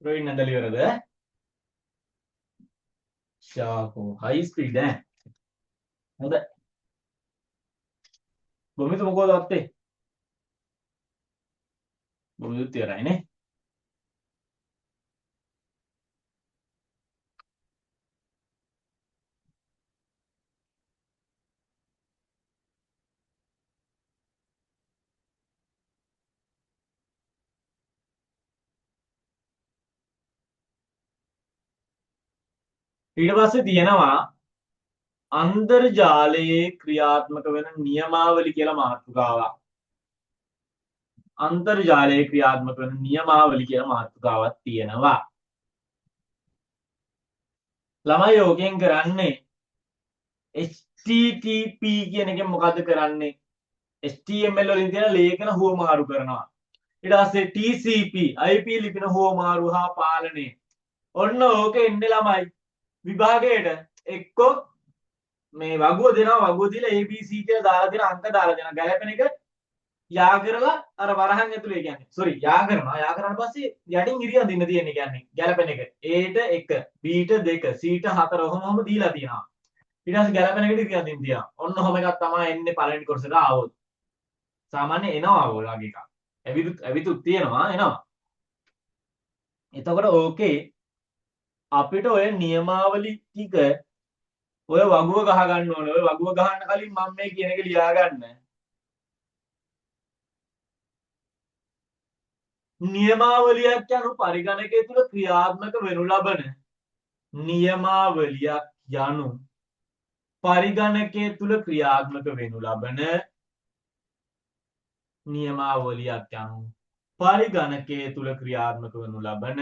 රොයින් නැදලි වරද ශාකෝ හයි ස්පීඩ් ඈ හොඳ බොමිතු මොකෝද අත්තේ බොමිතුත් ඉවරයිනේ ඊට පස්සේ තියෙනවා අන්තර්ජාලයේ ක්‍රියාත්මක වෙන නියමාවලි කියලා මාතෘකාවක් අන්තර්ජාලයේ ක්‍රියාත්මක වෙන නියමාවලි කියලා මාතෘකාවක් තියෙනවා ළමයි යෝගයෙන් කරන්නේ HTTP කියන එකෙන් මොකද්ද කරන්නේ HTML වලින් තියෙන ලේඛන හුවමාරු කරනවා ඊට පස්සේ TCP IP ලිපින හුවමාරු හා පාලනය ඔන්න ඕක එන්නේ ළමයි විභාගයට එක්කෝ මේ වගුව දෙනවා වගුව දීලා ABC කියලා දාලා දෙන අංක දාලා දෙන ගැලපෙන එක යා කරලා අර වරහන් ඇතුලේ කියන්නේ සෝරි යා කරනවා යා කරාට පස්සේ යටින් ඉරියව් දින්න තියෙන්නේ කියන්නේ ගැලපෙන එක Aට 1 Bට 2 Cට 4 ඔහොමම දීලා තියෙනවා ඊට පස්සේ ගැලපෙන එකට ඉරියව් දින්න තියෙනවා ඔන්න ඔහොම එකක් තමයි එන්නේ පළවෙනි කොටසට ආවොත් සාමාන්‍ය එනවා වගේ එකක් ඇවිතුත් තියෙනවා එනවා එතකොට ඕකේ අපිට ඔය නියමාවලි ටික ඔය වගුව ගහ ගන්න ඕනේ ඔය වගුව ගහන්න කලින් මම මේ කියන එක ලියා ගන්න නියමාවලියක් යනු පරිගණකය තුළ ක්‍රියාත්මක වෙනු ලබන නියමාවලියක් යනු පරිගණකය තුළ ක්‍රියාත්මක වෙනු ලබන නියමාවලියක් යනු පරිගණකය තුළ ක්‍රියාත්මක වනු ලබන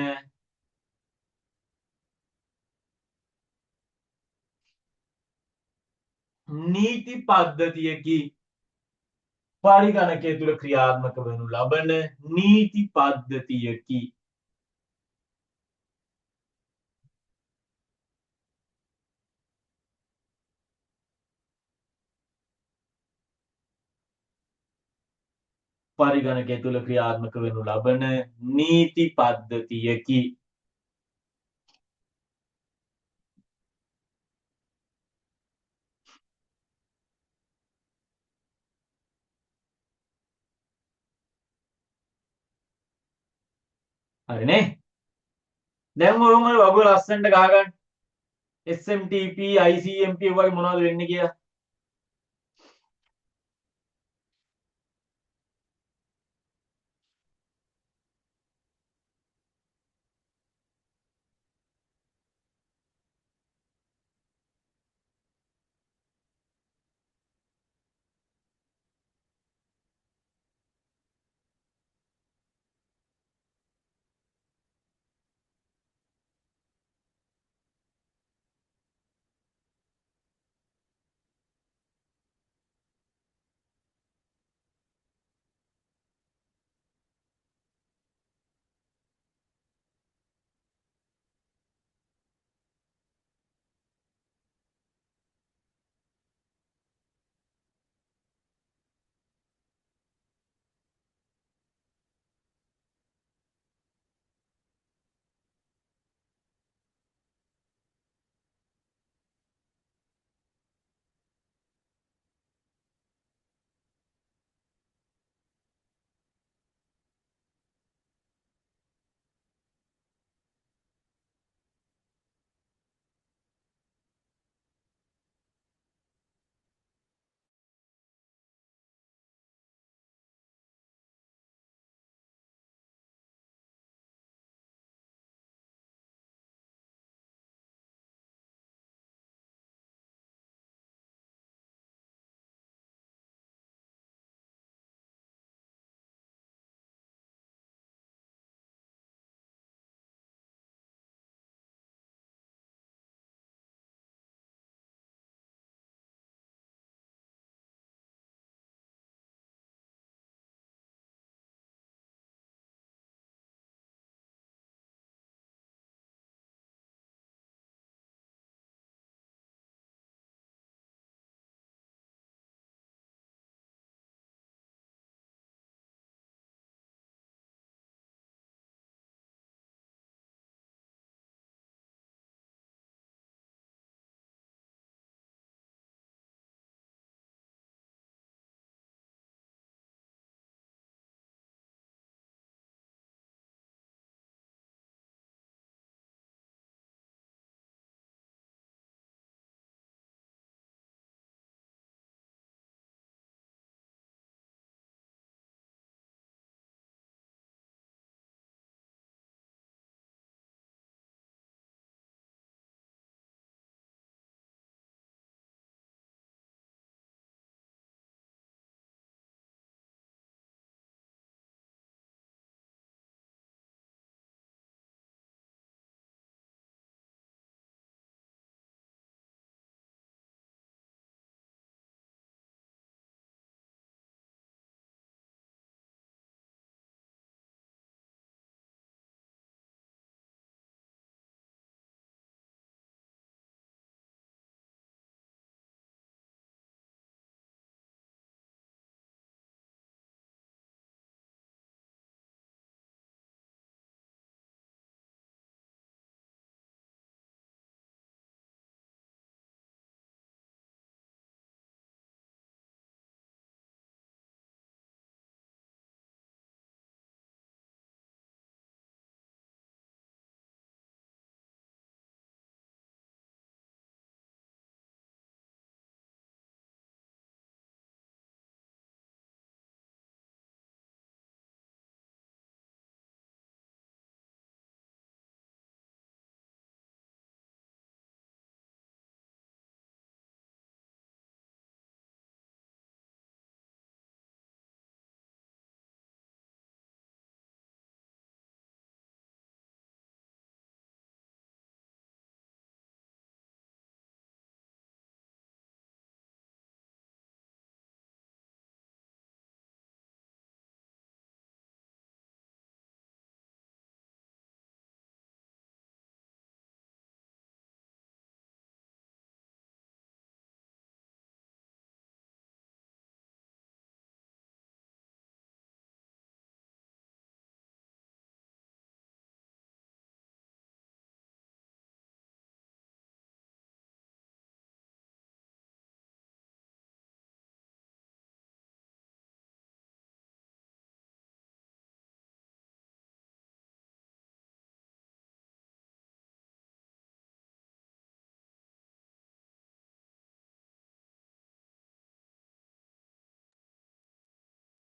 නීති පද්ධතියකි පරිගණකය තුළ ක්‍රියාත්මක වනු ලබන නීති පද්ධතියකි පරිගණකය තුළ ක්‍රියාත්මක වෙනු ලබන නීති පද්ධතියකි හරිනේ දැන් ඔයම වගුව ලස්සනට ගහගන්න SMTP ICMP වගේ මොනවද වෙන්නේ කියලා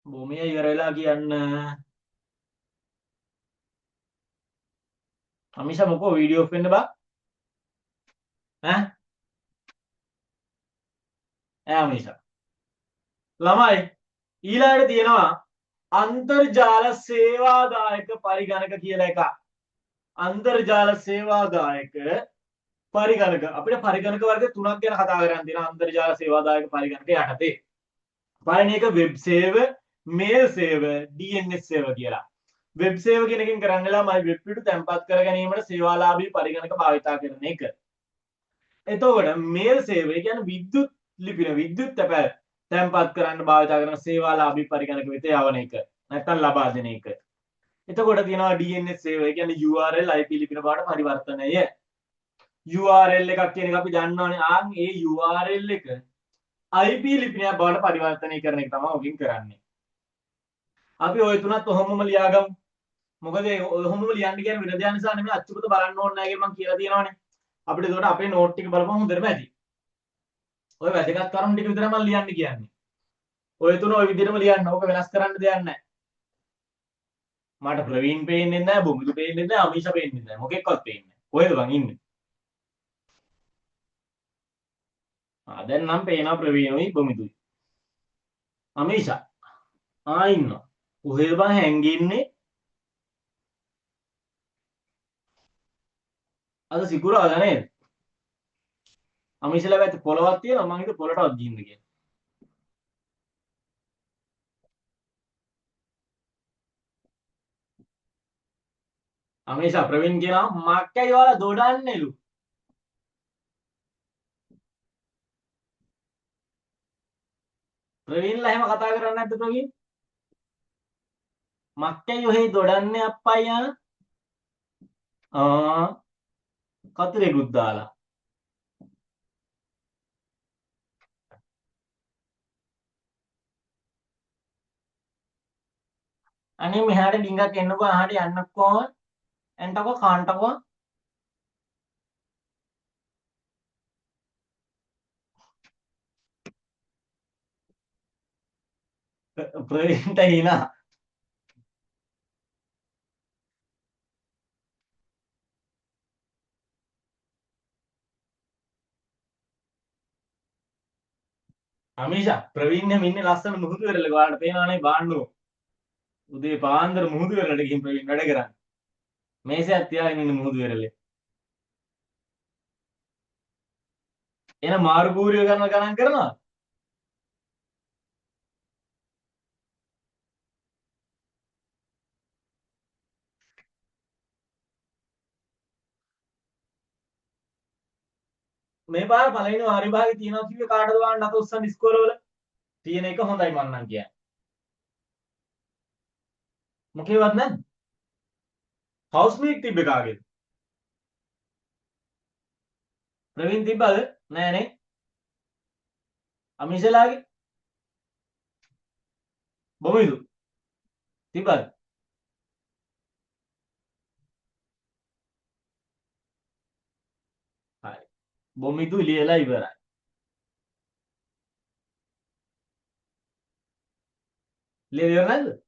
භූමිය ඉවර වෙලා කියන්න. අමිෂා මොකෝ වීඩියෝ ඔෆ් වෙන්න බා. ඈ ඈ අමිෂා. ළමයි ඊළඟට තියෙනවා අන්තර්ජාල සේවාදායක පරිගණක කියලා එකක්. අන්තර්ජාල සේවාදායක පරිගණක අපිට පරිගණක වර්ග තුනක් ගැන කතා කරන්න තියෙනවා අන්තර්ජාල සේවාදායක පරිගණක යටතේ. පළවෙනි එක වෙබ් සේව, මේල් සේව, DNS සේව කියලා. වෙබ් සේව කියන එකෙන් කරන්නලා මයි වෙබ් පිටු තැන්පත් කර ගැනීමට සේවාලාභී පරිගණක භාවිතා කරන එක. එතකොට මේල් සේවය කියන්නේ විද්‍යුත් ලිපින විද්‍යුත් තැපැල් තැන්පත් කරන්න භාවිතා කරන සේවාලාභී පරිගණක වෙත යවන එක. නැත්නම් ලබා දෙන එක. එතකොට තියෙනවා DNS සේවය කියන්නේ URL IP ලිපින බවට පරිවර්තනය. URL එකක් කියන එක අපි දන්නවනේ. ආන් ඒ URL එක IP ලිපිනයක් බවට පරිවර්තනය කරන එක තමයි ඔකින් කරන්නේ. අපි ওই තුනත් ඔහොමම ලියාගමු. මොකද ඔහොමම ලියන්න කියන වෙන දෙයක් නිසා නෙමෙයි අච්චුපත බලන්න ඕනේ නැහැ කියලා මම කියලා තියෙනවානේ. අපිට ඒකට අපේ නෝට් ටික බලපුවම හොඳටම ඇති. ඔය වැදගත් කරුණු ටික විතරයි මම ලියන්න කියන්නේ. ඔය තුන ඔය විදිහටම ලියන්න. ඕක වෙනස් කරන්න දෙයක් නැහැ. මට ප්‍රවීන් පේන්නේ නැහැ, බුමුදු පේන්නේ නැහැ, අමීෂා පේන්නේ නැහැ. මොකෙක්වත් පේන්නේ නැහැ. කොහෙද බං ඉන්නේ? දැන් නම් පේනවා ප්‍රවීණුයි බුමුදුයි. අමීෂා ඉන්නවා. කොහෙද බං හැංගින්නේ? අද සිකුරාදා නේද? අමීෂාලා පැත්තේ පොලවක් තියෙනවා. මං හිතුව පොලටවත් ගිහින්ද කියලා. අමීෂා ප්‍රවීන් කියනවා මක්කයි ඔයාලා දොඩන්නේලු. ප්‍රවීන්ලා එහෙම කතා කරන්නේ නැද්ද ප්‍රවීන්? මක්කයි ඔහේ දොඩන්නේ අප්පයියා. කතරෙකුත් දාලා. අනේ මෙහාට ඩිංගක් එන්නකෝ අහට යන්නකෝ. එන්ටකෝ කාන්ටකෝ. ප්‍රවීන්ට hina. අමීෂා ප්‍රවීන් එහෙම ඉන්නේ ලස්සන මුහුදු වෙරළක ඔයාලට පේනවනේ බාන්නෝ. උදේ පාන්දර මුහුදු වෙරළට ගිහින් ප්‍රවීන් වැඩ කරන්නේ. මේසයක් තියාගෙන ඉන්න මුහුදු වෙරළේ. එන මාරු කූරිය කරන ගණන් කරනවා. මේ පාර පළවෙනි වාරි භාගේ තියනවා කිව්වේ කාටද වාන්න අත උස්සන් ඉස්කෝලේ වල. තියෙන එක හොඳයි මන්නම් කියන්නේ. මොකේවත් නැද්ද? හවුස් මීට් තිබ්බේ කාගේද? ප්‍රවීන් තිබ්බද? නෑනේ. අමීෂලාගේ? බොමිදු තිබ්බද? හරි. බොමිදු ලියලා ඉවරයි. ලියලා ඉවර නැද්ද?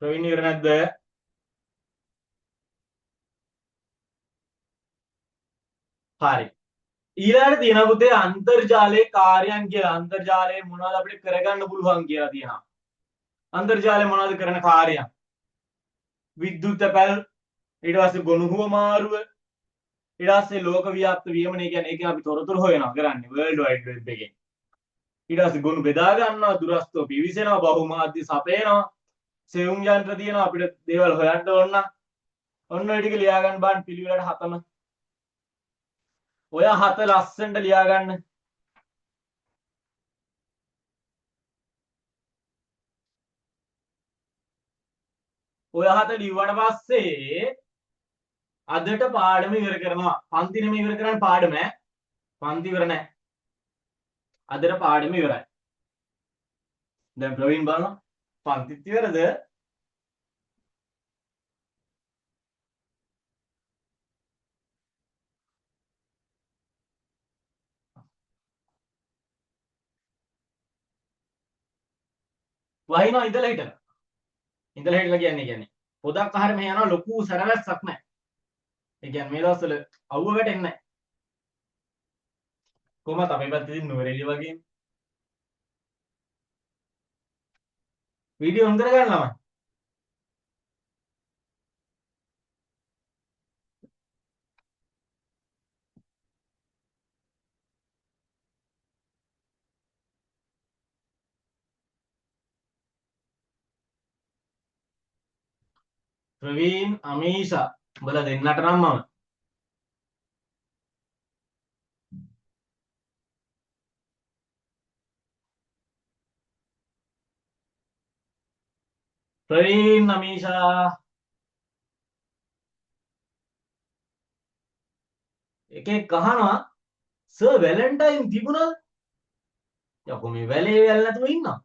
ප්‍රවීන් ඉවර නැද්ද? හරි. ඊළඟට තියෙනවා පුතේ අන්තර්ජාලයේ කාර්යයන් කියලා. අන්තර්ජාලයේ මොනවද අපිට කරගන්න පුළුවන් කියලා තියෙනවා. අන්තර්ජාලය මොනවද කරන කාර්යයන්? විද්‍යුත් පැල්, ඊට පස්සේ ගොනු හුවමාරුව, ඊට පස්සේ ලෝක ව්‍යාප්ත වියමනය කියන්නේ ඒකෙන් අපි තොරතුරු හොයනවා කරන්නේ වර්ල්ඩ් වයිඩ් වෙබ් එකෙන්. ඊට පස්සේ ගොනු බෙදා ගන්නවා, දුරස්තව පිවිසෙනවා, බහුමාධ්‍ය සපයනවා, සෙවුම් යන්ත්‍ර තියෙනවා අපිට දේවල් හොයන්න ඕන නම්. ඔන්න ඔය ටික ලියා ගන්න බාන්න පිළිවෙලට හතම. ඔය හත ලස්සනට ලියා ගන්න. ඔය හත ලිව්වට පස්සේ අදට පාඩම ඉවර කරනවා. පන්ති නෙමෙයි ඉවර කරන්නේ පාඩම ඈ. පන්ති ඉවර නැහැ. අදට පාඩම ඉවරයි. දැන් ප්‍රවීන් බලන්න පන්තිත් ඉවරද? වහිනවා ඉඳලා හිටලා. ඉඳලා හිටලා කියන්නේ පොදක් අහර මෙහෙ යනවා ලොකු සැරවැස්සක් නැහැ. ඒ කියන්නේ මේ දවස්වල අවුව වැටෙන්නේ නැහැ. කොහොමද අපේ පැත්තේ නුවරඑළිය වගේ වීඩියෝ හොඳට ගන්න ළමයි. ප්‍රවීන් අමීෂා උඹලා දෙන්නට නම් මම ප්‍රවීන් අමීෂා එකෙක් අහනවා සර් වැලන්ටයින් තිබුණාද? යකෝ මේ වැලේ වැල් නැතුව ඉන්නවා.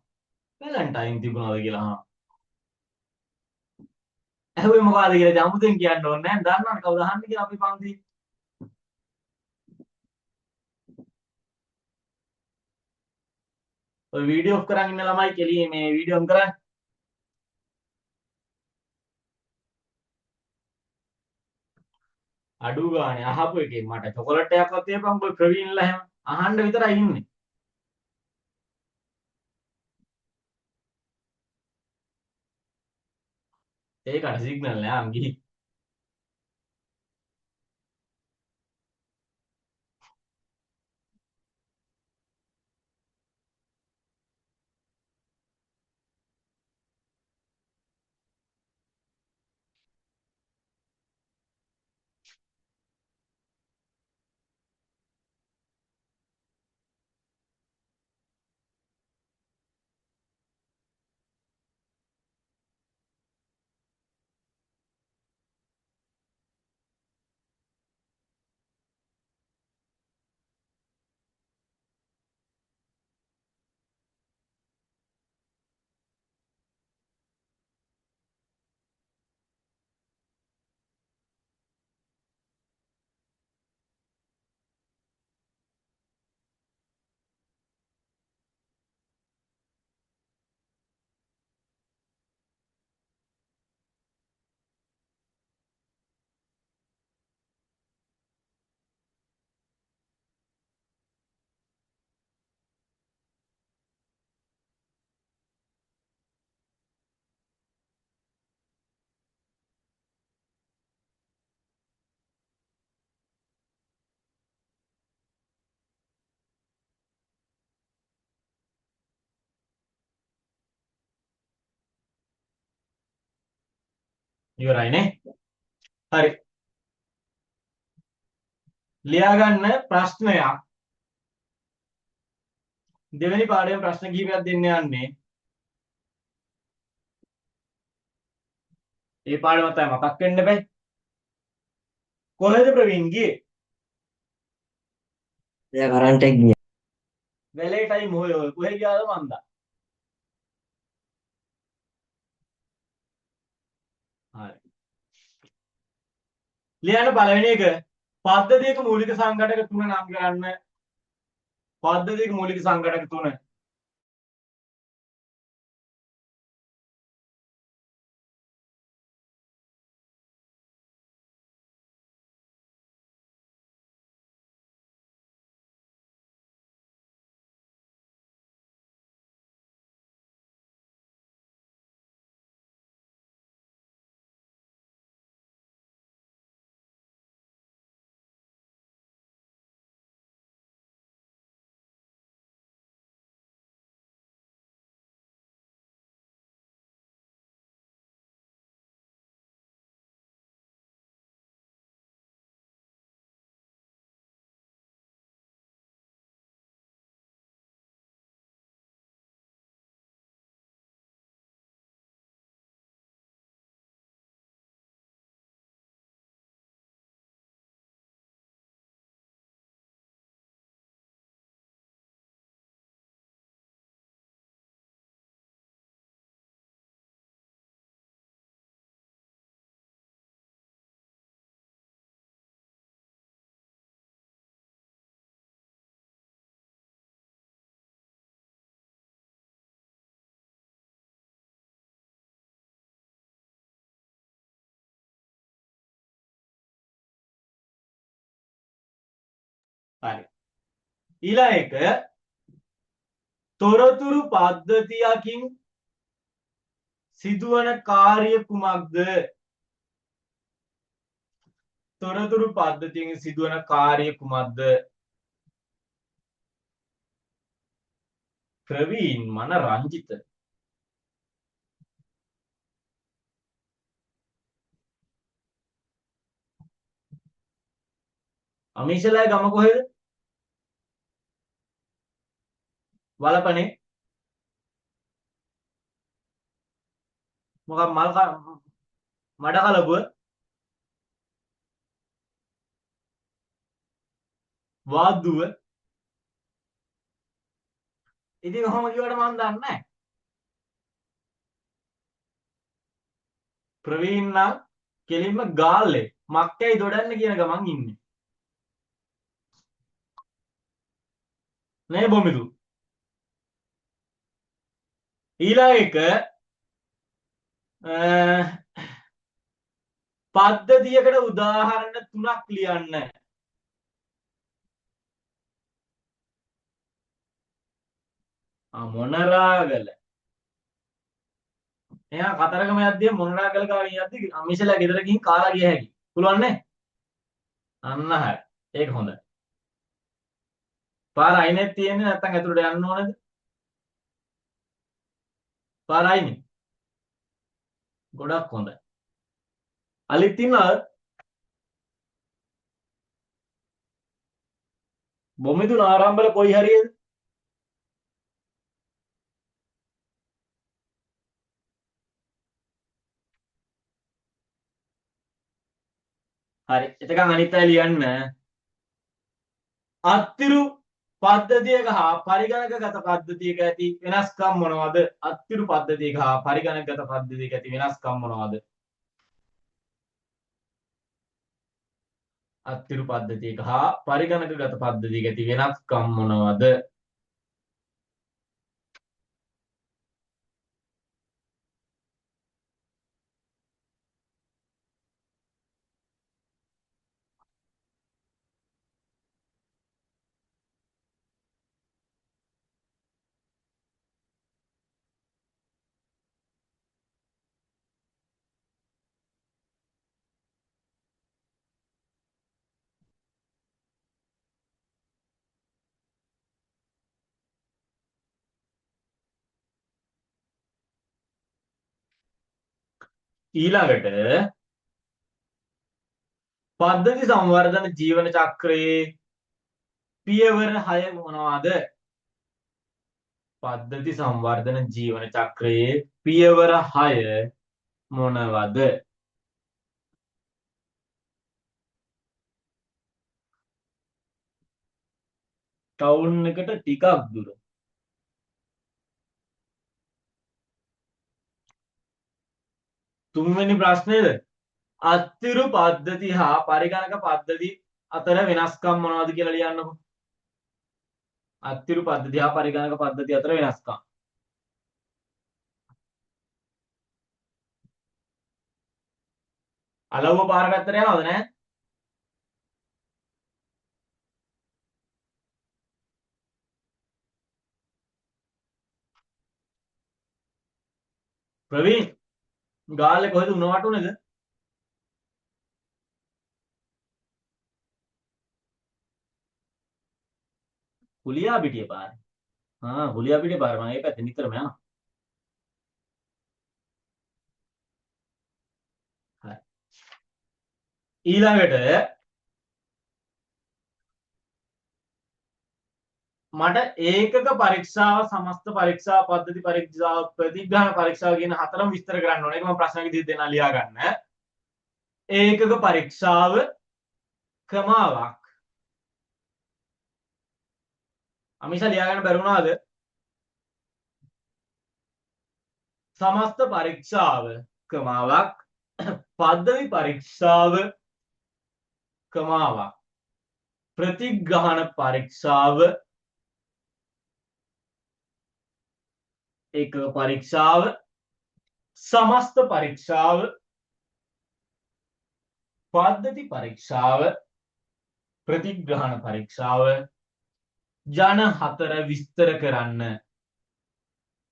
වැලන්ටයින් තිබුණාද කියලා අහනවා. ඇහුවේ මොකද්ද කියලා ජම්මුතෙන් කියන්න ඕනේ නැහැ. දන්නවනේ කවුද අහන්නේ කියලා අපි පන්ති. ඔය වීඩියෝ ඔෆ් කරන් ඉන්න ළමයි කෙලියේ මේ වීඩියෝ ඔන් කරන්නේ. අඩු ගානේ අහපු එකේ මට චොකලට් එකක්වත් තියපන් ඔබ ප්‍රවීන්ලා එහෙම අහන්න විතරයි ඉන්නේ. ඒකට සිග්නල් නෑ අම් ගිහි. ඉවරයිනේ. හරි. ලියා ගන්න ප්‍රශ්නයක්. දෙවෙනි පාඩමේ ප්‍රශ්න කිහිපයක් දෙන්න යන්නේ. ඒ පාඩම තමයි මතක් වෙන්න බෑ. කොහෙද ප්‍රවීන් ගියේ? එයා කරන්ට් එක ගියා. වැලේටයි මොහේ ඔය කොහෙ ගියාද මන්දා. හරි. ලියන්න පළවෙනි එක පද්ධතියක මූලික සංඝටක තුන නම් කරන්න. පද්ධතියක මූලික සංඝටක තුන. හරි. ඊළඟ එක තොරතුරු පද්ධතියකින් සිදුවන කාර්ය කුමක්ද? තොරතුරු පද්ධතියකින් සිදුවන කාර්ය කුමක්ද? ප්‍රවීන් මන රංජිත අමීෂලා ගම කොහෙද? වලපනේ මොකක් මඩ කලපුව වාද්දුව. ඉතින් කොහොම කිව්වට මම දන්නේ නැහැ. ප්‍රවීන් නම් කෙලින්ම ගාල්ලේ මක්කයි දොඩන්න කියන ගමන් ඉන්නේ. නේ බොමිදු. ඊළඟ එක පද්ධතියකට උදාහරණ 3ක් ලියන්න. මොනරාගල. එහෙනම් කතරගම යද්දී මොනරාගල ගාවින් යද්දී අමිෂලා ගෙදර ගිහින් කාලා ගිය හැකි. පුළුවන් නේ? අන්න හරි. ඒක හොඳයි. පාර අයිනේ තියෙන්නේ නැත්නම් ඇතුළට යන්න ඕනද? පාර අයිනේ. ගොඩක් හොඳයි. අලිත් ඉන්නවද? බොමිදුන ආරම්භල කොයි හරියද? හරි. එතකන් අනිත් අය ලියන්න. අත්තිරු පද්ධතියක හා පරිගණකගත පද්ධතියක ඇති වෙනස්කම් මොනවද? අත්තිරු පද්ධතියක හා පරිගණකගත පද්ධතියක ඇති වෙනස්කම් මොනවද? අත්තිරු පද්ධතියක හා පරිගණකගත පද්ධතියක ඇති වෙනස්කම් මොනවද? ඊළඟට පද්ධති සංවර්ධන ජීවන චක්‍රයේ පියවර 6 මොනවාද? පද්ධති සංවර්ධන ජීවන චක්‍රයේ පියවර 6 මොනවද? ටවුන් එකට ටිකක් දුර. තුන්වෙනි ප්‍රශ්නේද? අත්තිරු පද්ධති හා පරිගණක පද්ධති අතර වෙනස්කම් මොනවද කියලා ලියන්නකෝ. අත්තිරු පද්ධති හා පරිගණක පද්ධති අතර වෙනස්කම්. අලව්ව පාර පැත්තට යනවද නැහැ? ප්‍රවීන් ගාල්ලේ කොහෙද උණ වටුනේද? හුලියා පිටිය පාර. හුලියා පිටිය පාර මම ඒ පැත්තේ නිතරම යනවා. හරි. ඊළඟට මට ඒකක පරීක්ෂාව සමස්ත පරීක්ෂා පද්ධති පරීක්ෂාව ප්‍රතිග්‍රහණ පරීක්ෂාව කියන හතරම විස්තර කරන්න ඕනේ. ඒක මම ප්‍රශ්න විදිහට දෙනවා ලියා ගන්න. ඒකක පරීක්ෂාව ක්‍රමාවක්. අමිෂා ලියා ගන්න බැරුණාද? සමස්ත පරීක්ෂාව ක්‍රමාවක් පද්ධති පරීක්ෂාව ක්‍රමාවක් ප්‍රතිග්‍රහණ පරීක්ෂාව ඒකක පරීක්ෂාව සමස්ත පරීක්ෂාව පද්ධති පරීක්ෂාව ප්‍රතිග්‍රහණ පරීක්ෂාව ජන 4 විස්තර කරන්න.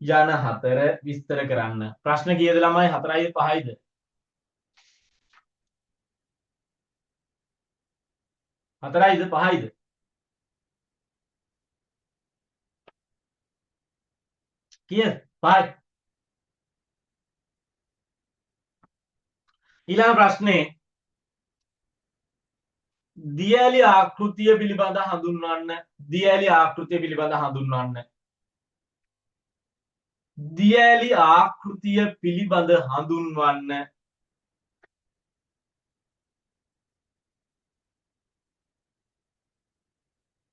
ජන 4 විස්තර කරන්න. ප්‍රශ්න කීයද ළමයි? 4යිද 5යිද? 4යිද 5යිද? කීයද? 5යි. ඊළඟ ප්‍රශ්නේ දියඇලි ආකෘතිය පිළිබඳ හඳුන්වන්න. දියඇලි ආකෘතිය පිළිබඳ හඳුන්වන්න. දියඇලි ආකෘතිය පිළිබඳ හඳුන්වන්න.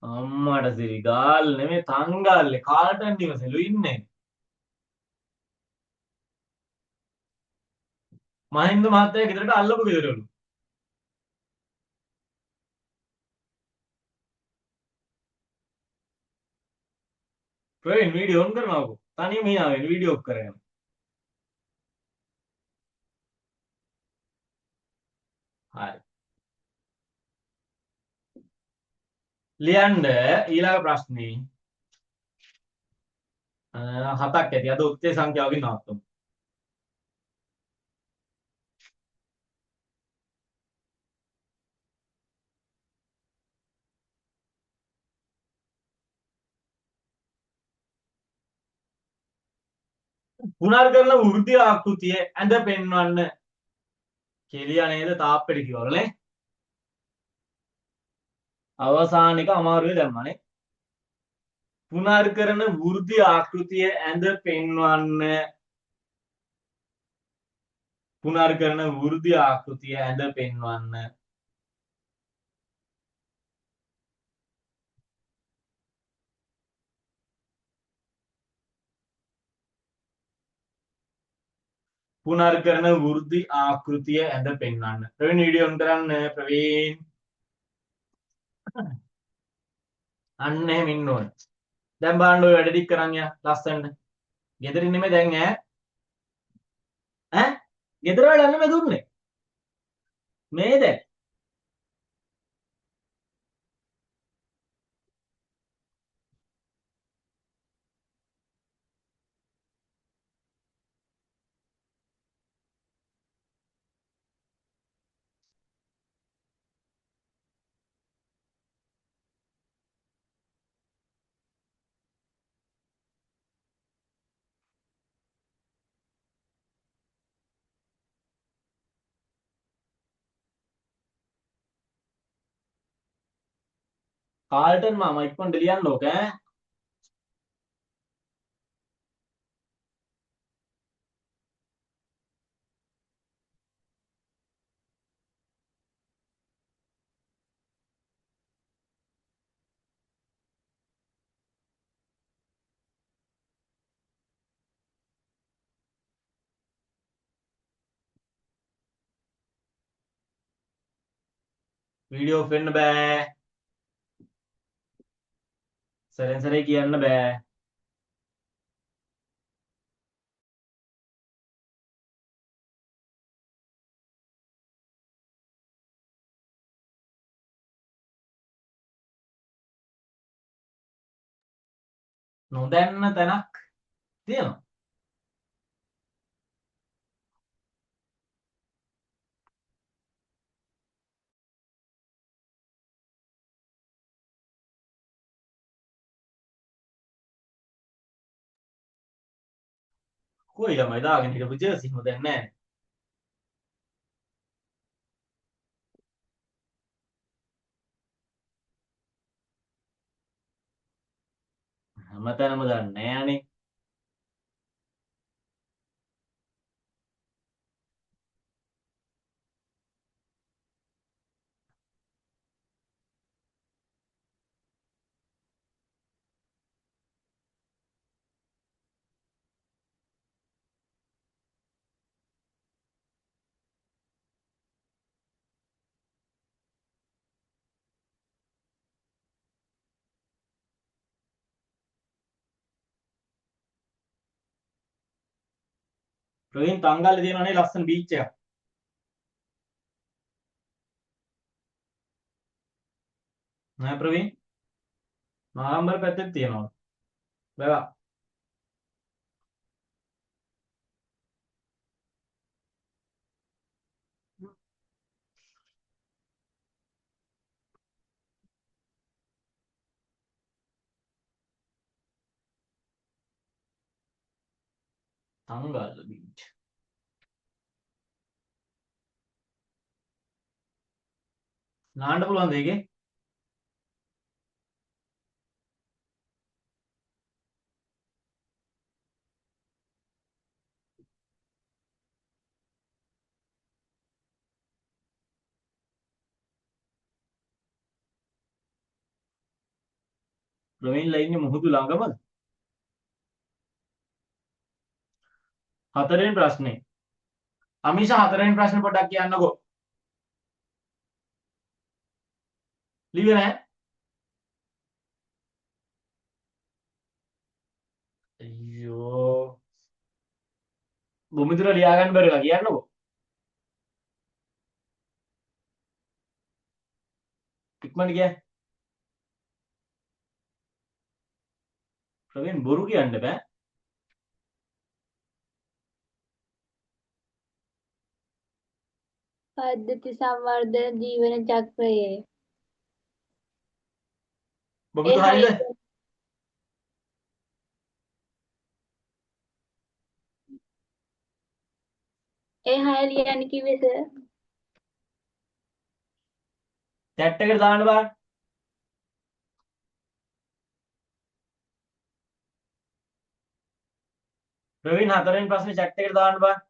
අම්මට සිරි ගාල් නෙමෙයි තංගල්ලේ කාටන් නිවසලු ඉන්නේ. මහින්ද මහත්තයා ගෙදරට අල්ලපු ගෙදරලු. ප්‍රවීන් වීඩියෝ ඔන් කරනවකෝ. තනියම හිනාවෙන් වීඩියෝ කරගෙන. හරි. ලියන්න ඊළඟ ප්‍රශ්නේ 7ක් ඇති. අද උත්තර සංඛ්‍යාවකින් නවත්තමු. පුනර්කරන වෘද්ධි ආකෘතිය ඇඳ පෙන්වන්න. කෙලියා නේද තාප්පෙට කිව්වලනේ. අවසානික අමාරුවේ දැම්මනේ. පුනර්කරන වෘද්ධි ආකෘතිය ඇඳ පෙන්වන්න. පුනර්කරන වෘද්ධි ආකෘතිය ඇඳ පෙන්වන්න. පුනර්කරන වෘද්ධි ආකෘතිය ඇඳ පෙන්වන්න. ප්‍රවීන් වීඩියෝ ඔන් කරන්න. ප්‍රවීන් අන්න එහෙම ඉන්න ඕනේ. දැන් බලන්න ඔය වැඩ ටික කරන් යා ලස්සනට. ගෙදරින් නෙමෙයි දැන් ඈ ගෙදර වැඩ නෙමෙයි දුන්නේ. මේ දැන් කාල්ටන් මාමා ඉක්මනට ලියන්න ඕක ඈ. වීඩියෝ ඔෆ් වෙන්න බෑ. සරෙන් සරේ කියන්න බෑ. නොදැන්න තැනක් තියෙනවා. කොයි ළමයි දාගෙන හිටපු ජර්සි නොදැන්නේ නැහැ. හැමතැනම දන්නේ නැහැ අනේ. ප්‍රවීන් තංගල්ලේ තියෙනවනේ ලස්සන බීච් එකක්. නෑ ප්‍රවීන් නාරම්බර පැත්තෙත් තියෙනවා බැලුවා තංගල්ල බීච් නාන්න පුළුවන්ද ඒකේ ප්‍රවීන්ලා ඉන්නේ මුහුදු ළඟමද හතරවෙනි ප්‍රශ්නේ අමීෂ හතරවෙනි ප්‍රශ්නේ පොඩ්ඩක් කියන්නකෝ ලිව්වේ නැහැ අයියෝ බුමිතුර ලියා ගන්න බැරිලා කියන්නකෝ ඉක්මනට කියන්න ප්‍රවීන් බොරු කියන්න බෑ පද්ධති සංවර්ධන ජීවන චක්‍රයේ බුමිතු හරියද ඒ හය ලියන්න කිව්වේ සර්. chat එකට දාන්න බලන්න ප්‍රවීන් හතරවෙනි ප්‍රශ්නේ chat එකට දාන්න බලන්න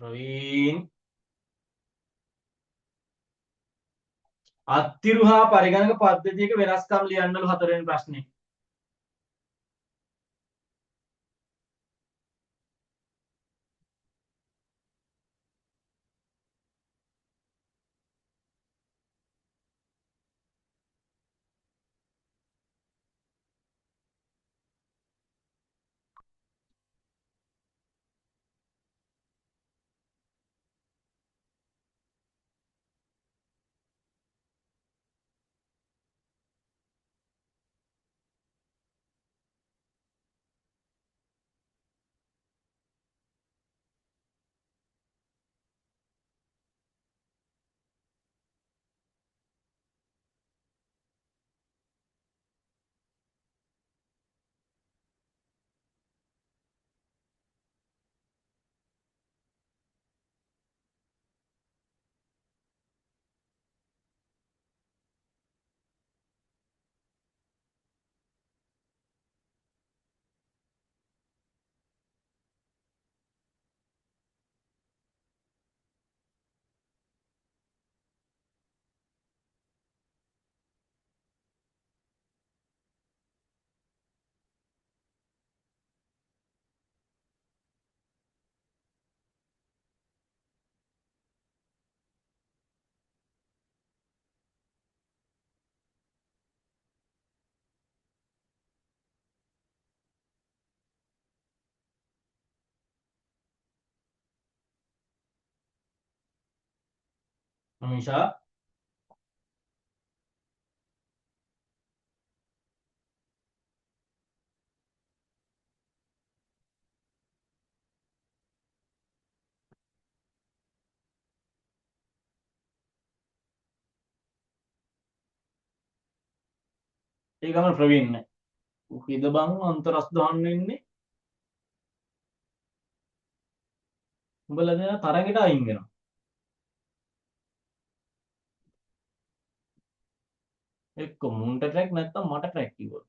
ප්‍රවීන් අත්තිරු හා පරිගණක පද්ධතියක වෙනස්කම් ලියන්නලු හතරවෙනි ප්‍රශ්නේ අමිෂා ඒ ගමන් ප්‍රවීණ නැහැ. උහිද බං අන්තරස් දාන්න ඉන්නේ. උඹලා දැන් තරගෙට අයින් වෙනවා. එක්ක මුන්ට ට්‍රැක් නැත්තම් මට ට්‍රැක් කිව්වොත්.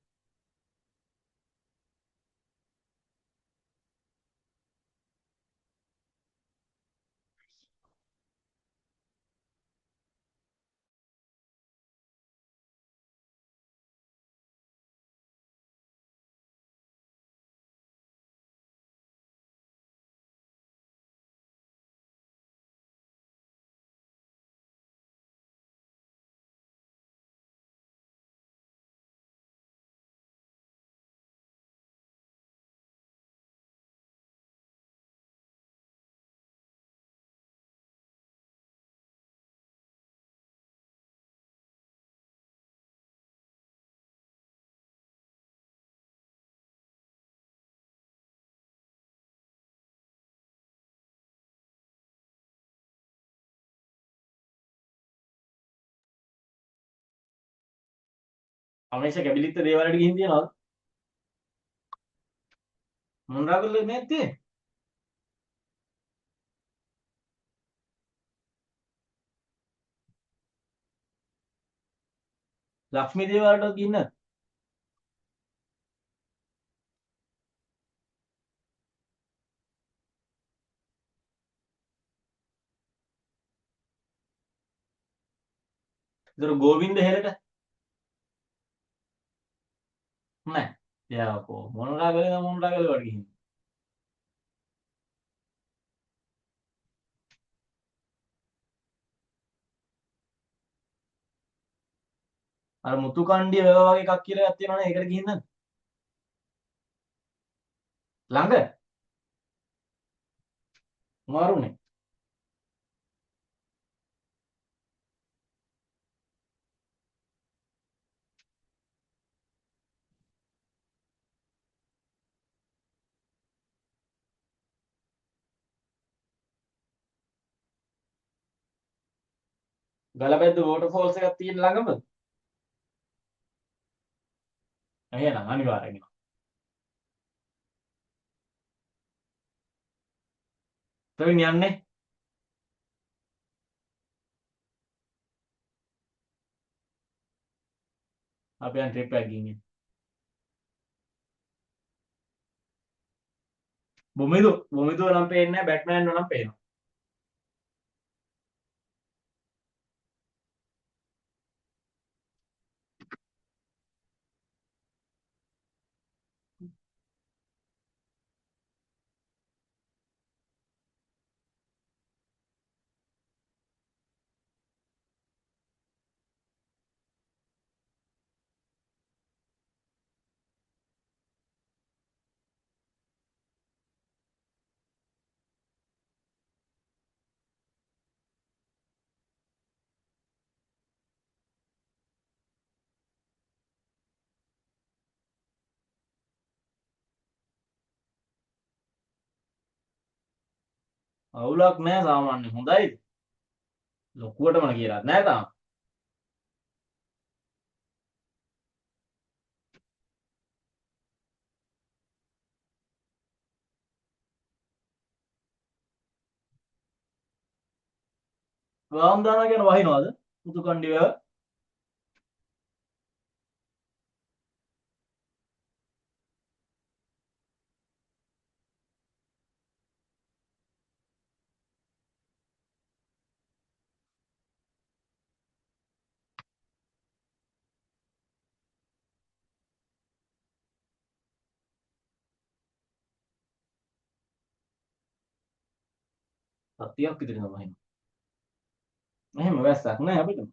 අමිෂා කැබිලිත්ත දේවාලට ගිහින් තියනවද? මොන්රාගල නැත්තේ? ලක්ෂ්මී දේවාලට ගිහින් නැත්? ඒතර ගෝවින්ද හෙලට නෑ. යාකෝ මොන්රාගල නම් මොන්රාගල වලට ගිහින්. අර මුතු කණ්ඩිය වැව වගේ එකක් කියලා එකක් තියෙනවනේ ඒකට ගිහින් නැද්ද? ළඟ මාරුනේ. ගලබැද්ද වෝටර් ෆෝල්ස් එකක් තියෙන ළඟමද? එහෙනම් අනිවාර්යෙන් එනවා. ප්‍රවීණ යන්නේ අපි යන ට්‍රිප් එකක් ගිහින්. බොමිදුව නම් පේන්නේ නැහැ බැට්මෑන් නම් පේනවා. අවුලක් නැහැ සාමාන්‍ය හොඳයි. ලොකුවටම කියලාත් නැහැ තාම. ගාම් දානවා කියන වහිනවද? මුතු කණ්ඩිය වැව. සතියක් විතර ඉඳන් වහිනවා. එහෙම වැස්සක් නැහැ අපිට.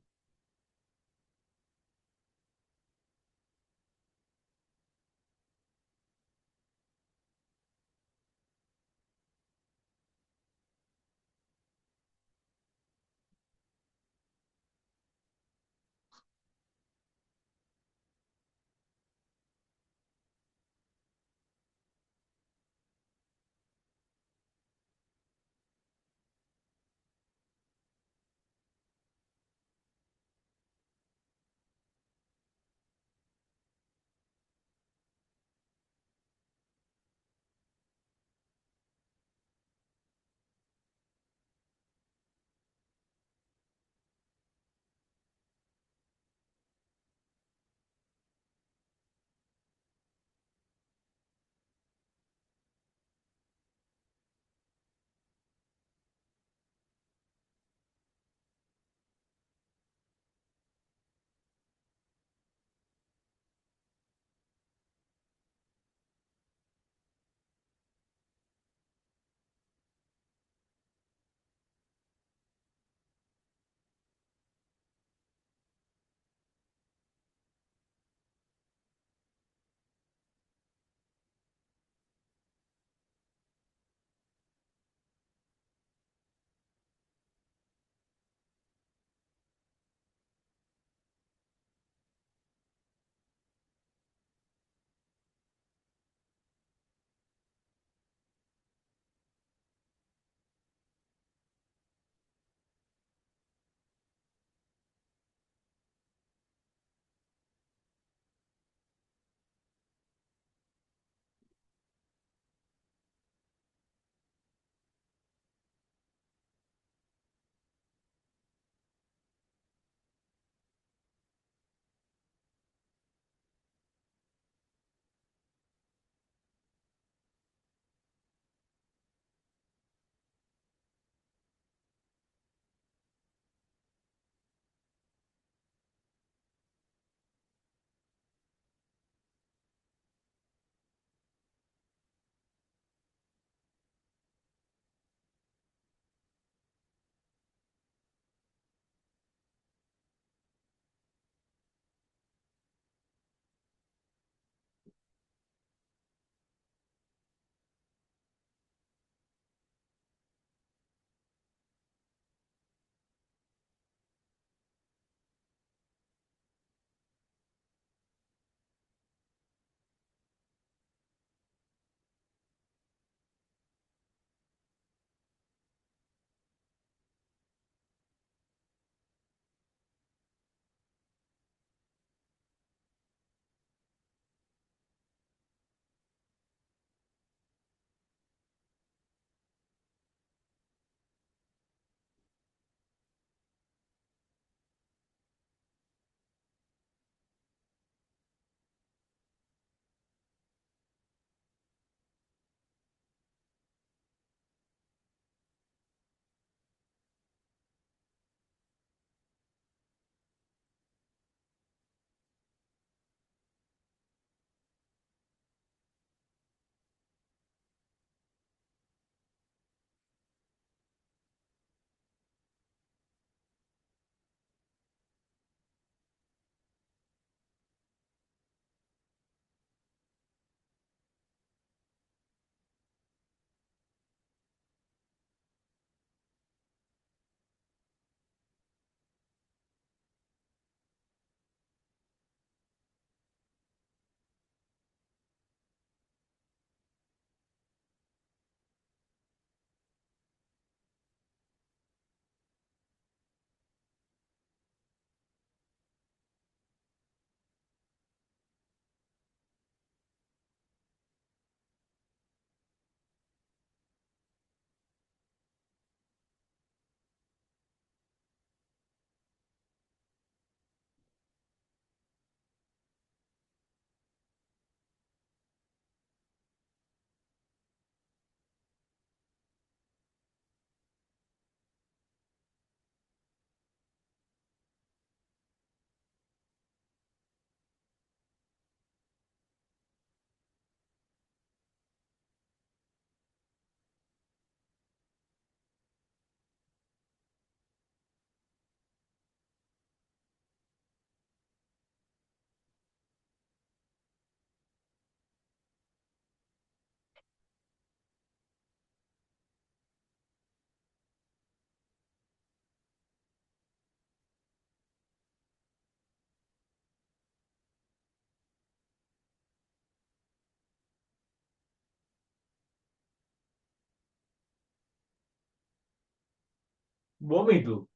බොමිතු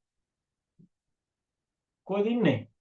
කොහෙද ඉන්නේ?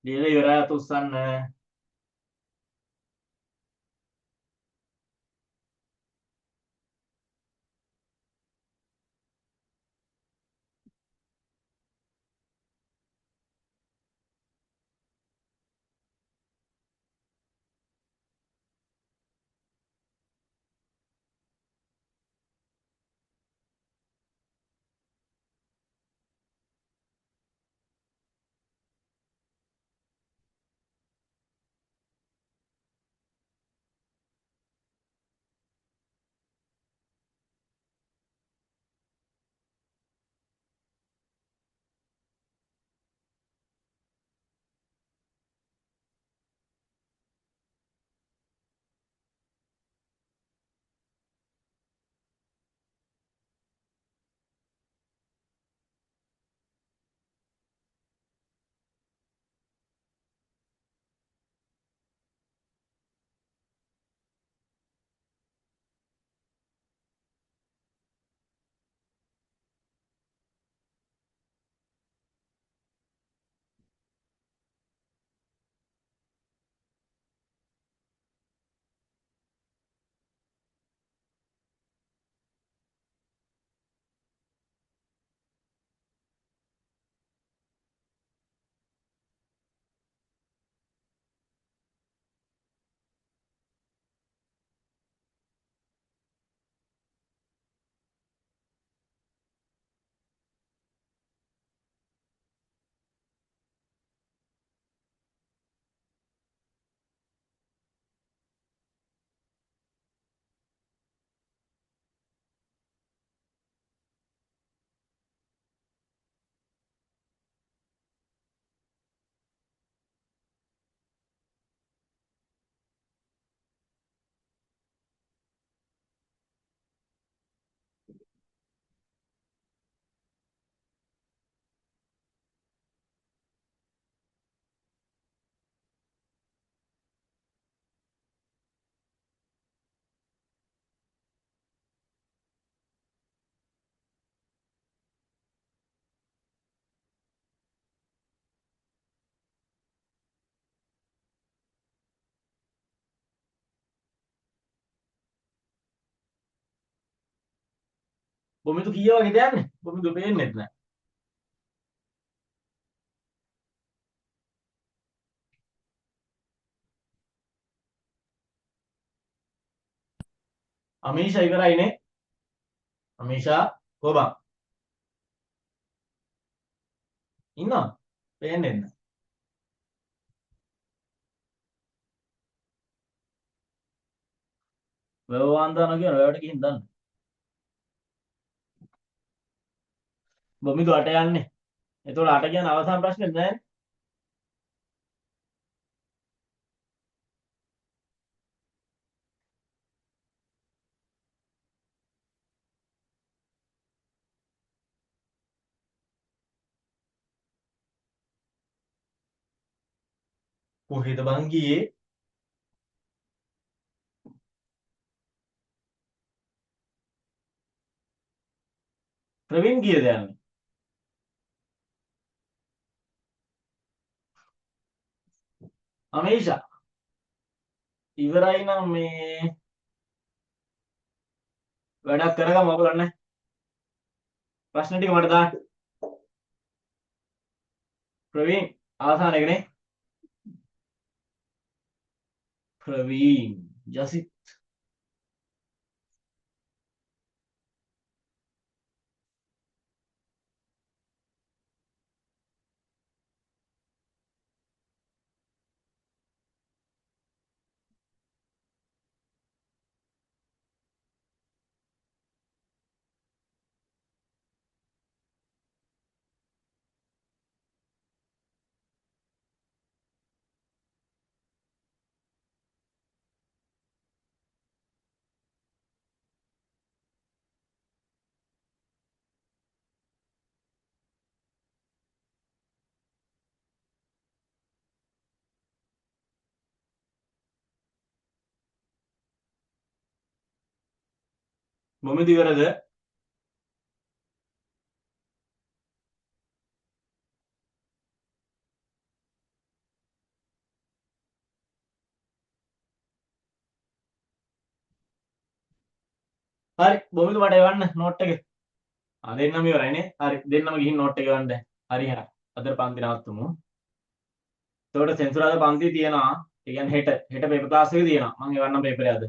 ලියලා ඉවරයි අත උස්සන්න. බොමිදු කීය වගේද යන්නේ? බොමිදු පේන්නෙත් නැහැ. අමීෂා ඉවරයිනේ. අමීෂා කොබන් ඉන්නවා. පේන්නේ නැහැ. වැව වාන්දාන කියන වැවට ගිහින් දාන්න. බොමිදු අට යන්නේ. එතකොට අට කියන අවසාන ප්‍රශ්නේ නැහැ. කොහෙද බං ගියේ? ප්‍රවීන් ගියද යන්නේ? අමීෂා ඉවරයි නම් මේ වැඩක් කරගමු අපලක් නැහැ. ප්‍රශ්න ටික මට දාන්න. ප්‍රවීන් අවසාන එකනේ. ප්‍රවීන් ජසිත් බොමිදු ඉවරද? හරි බොමිදු මට එවන්න නෝට් එක. දෙන්නම ඉවරයිනේ. හරි දෙන්නම ගිහින් නෝට් එක ගන්න. හරි හරි. අද පන්ති නවත්තුමු. එතකොට සෙන්සුරාදා පන්ති තියෙනවා. ඒ කියන්නේ හෙට පේපර් ක්ලාස් එක තියෙනවා. මම එවන්නම් පේපරේ අද.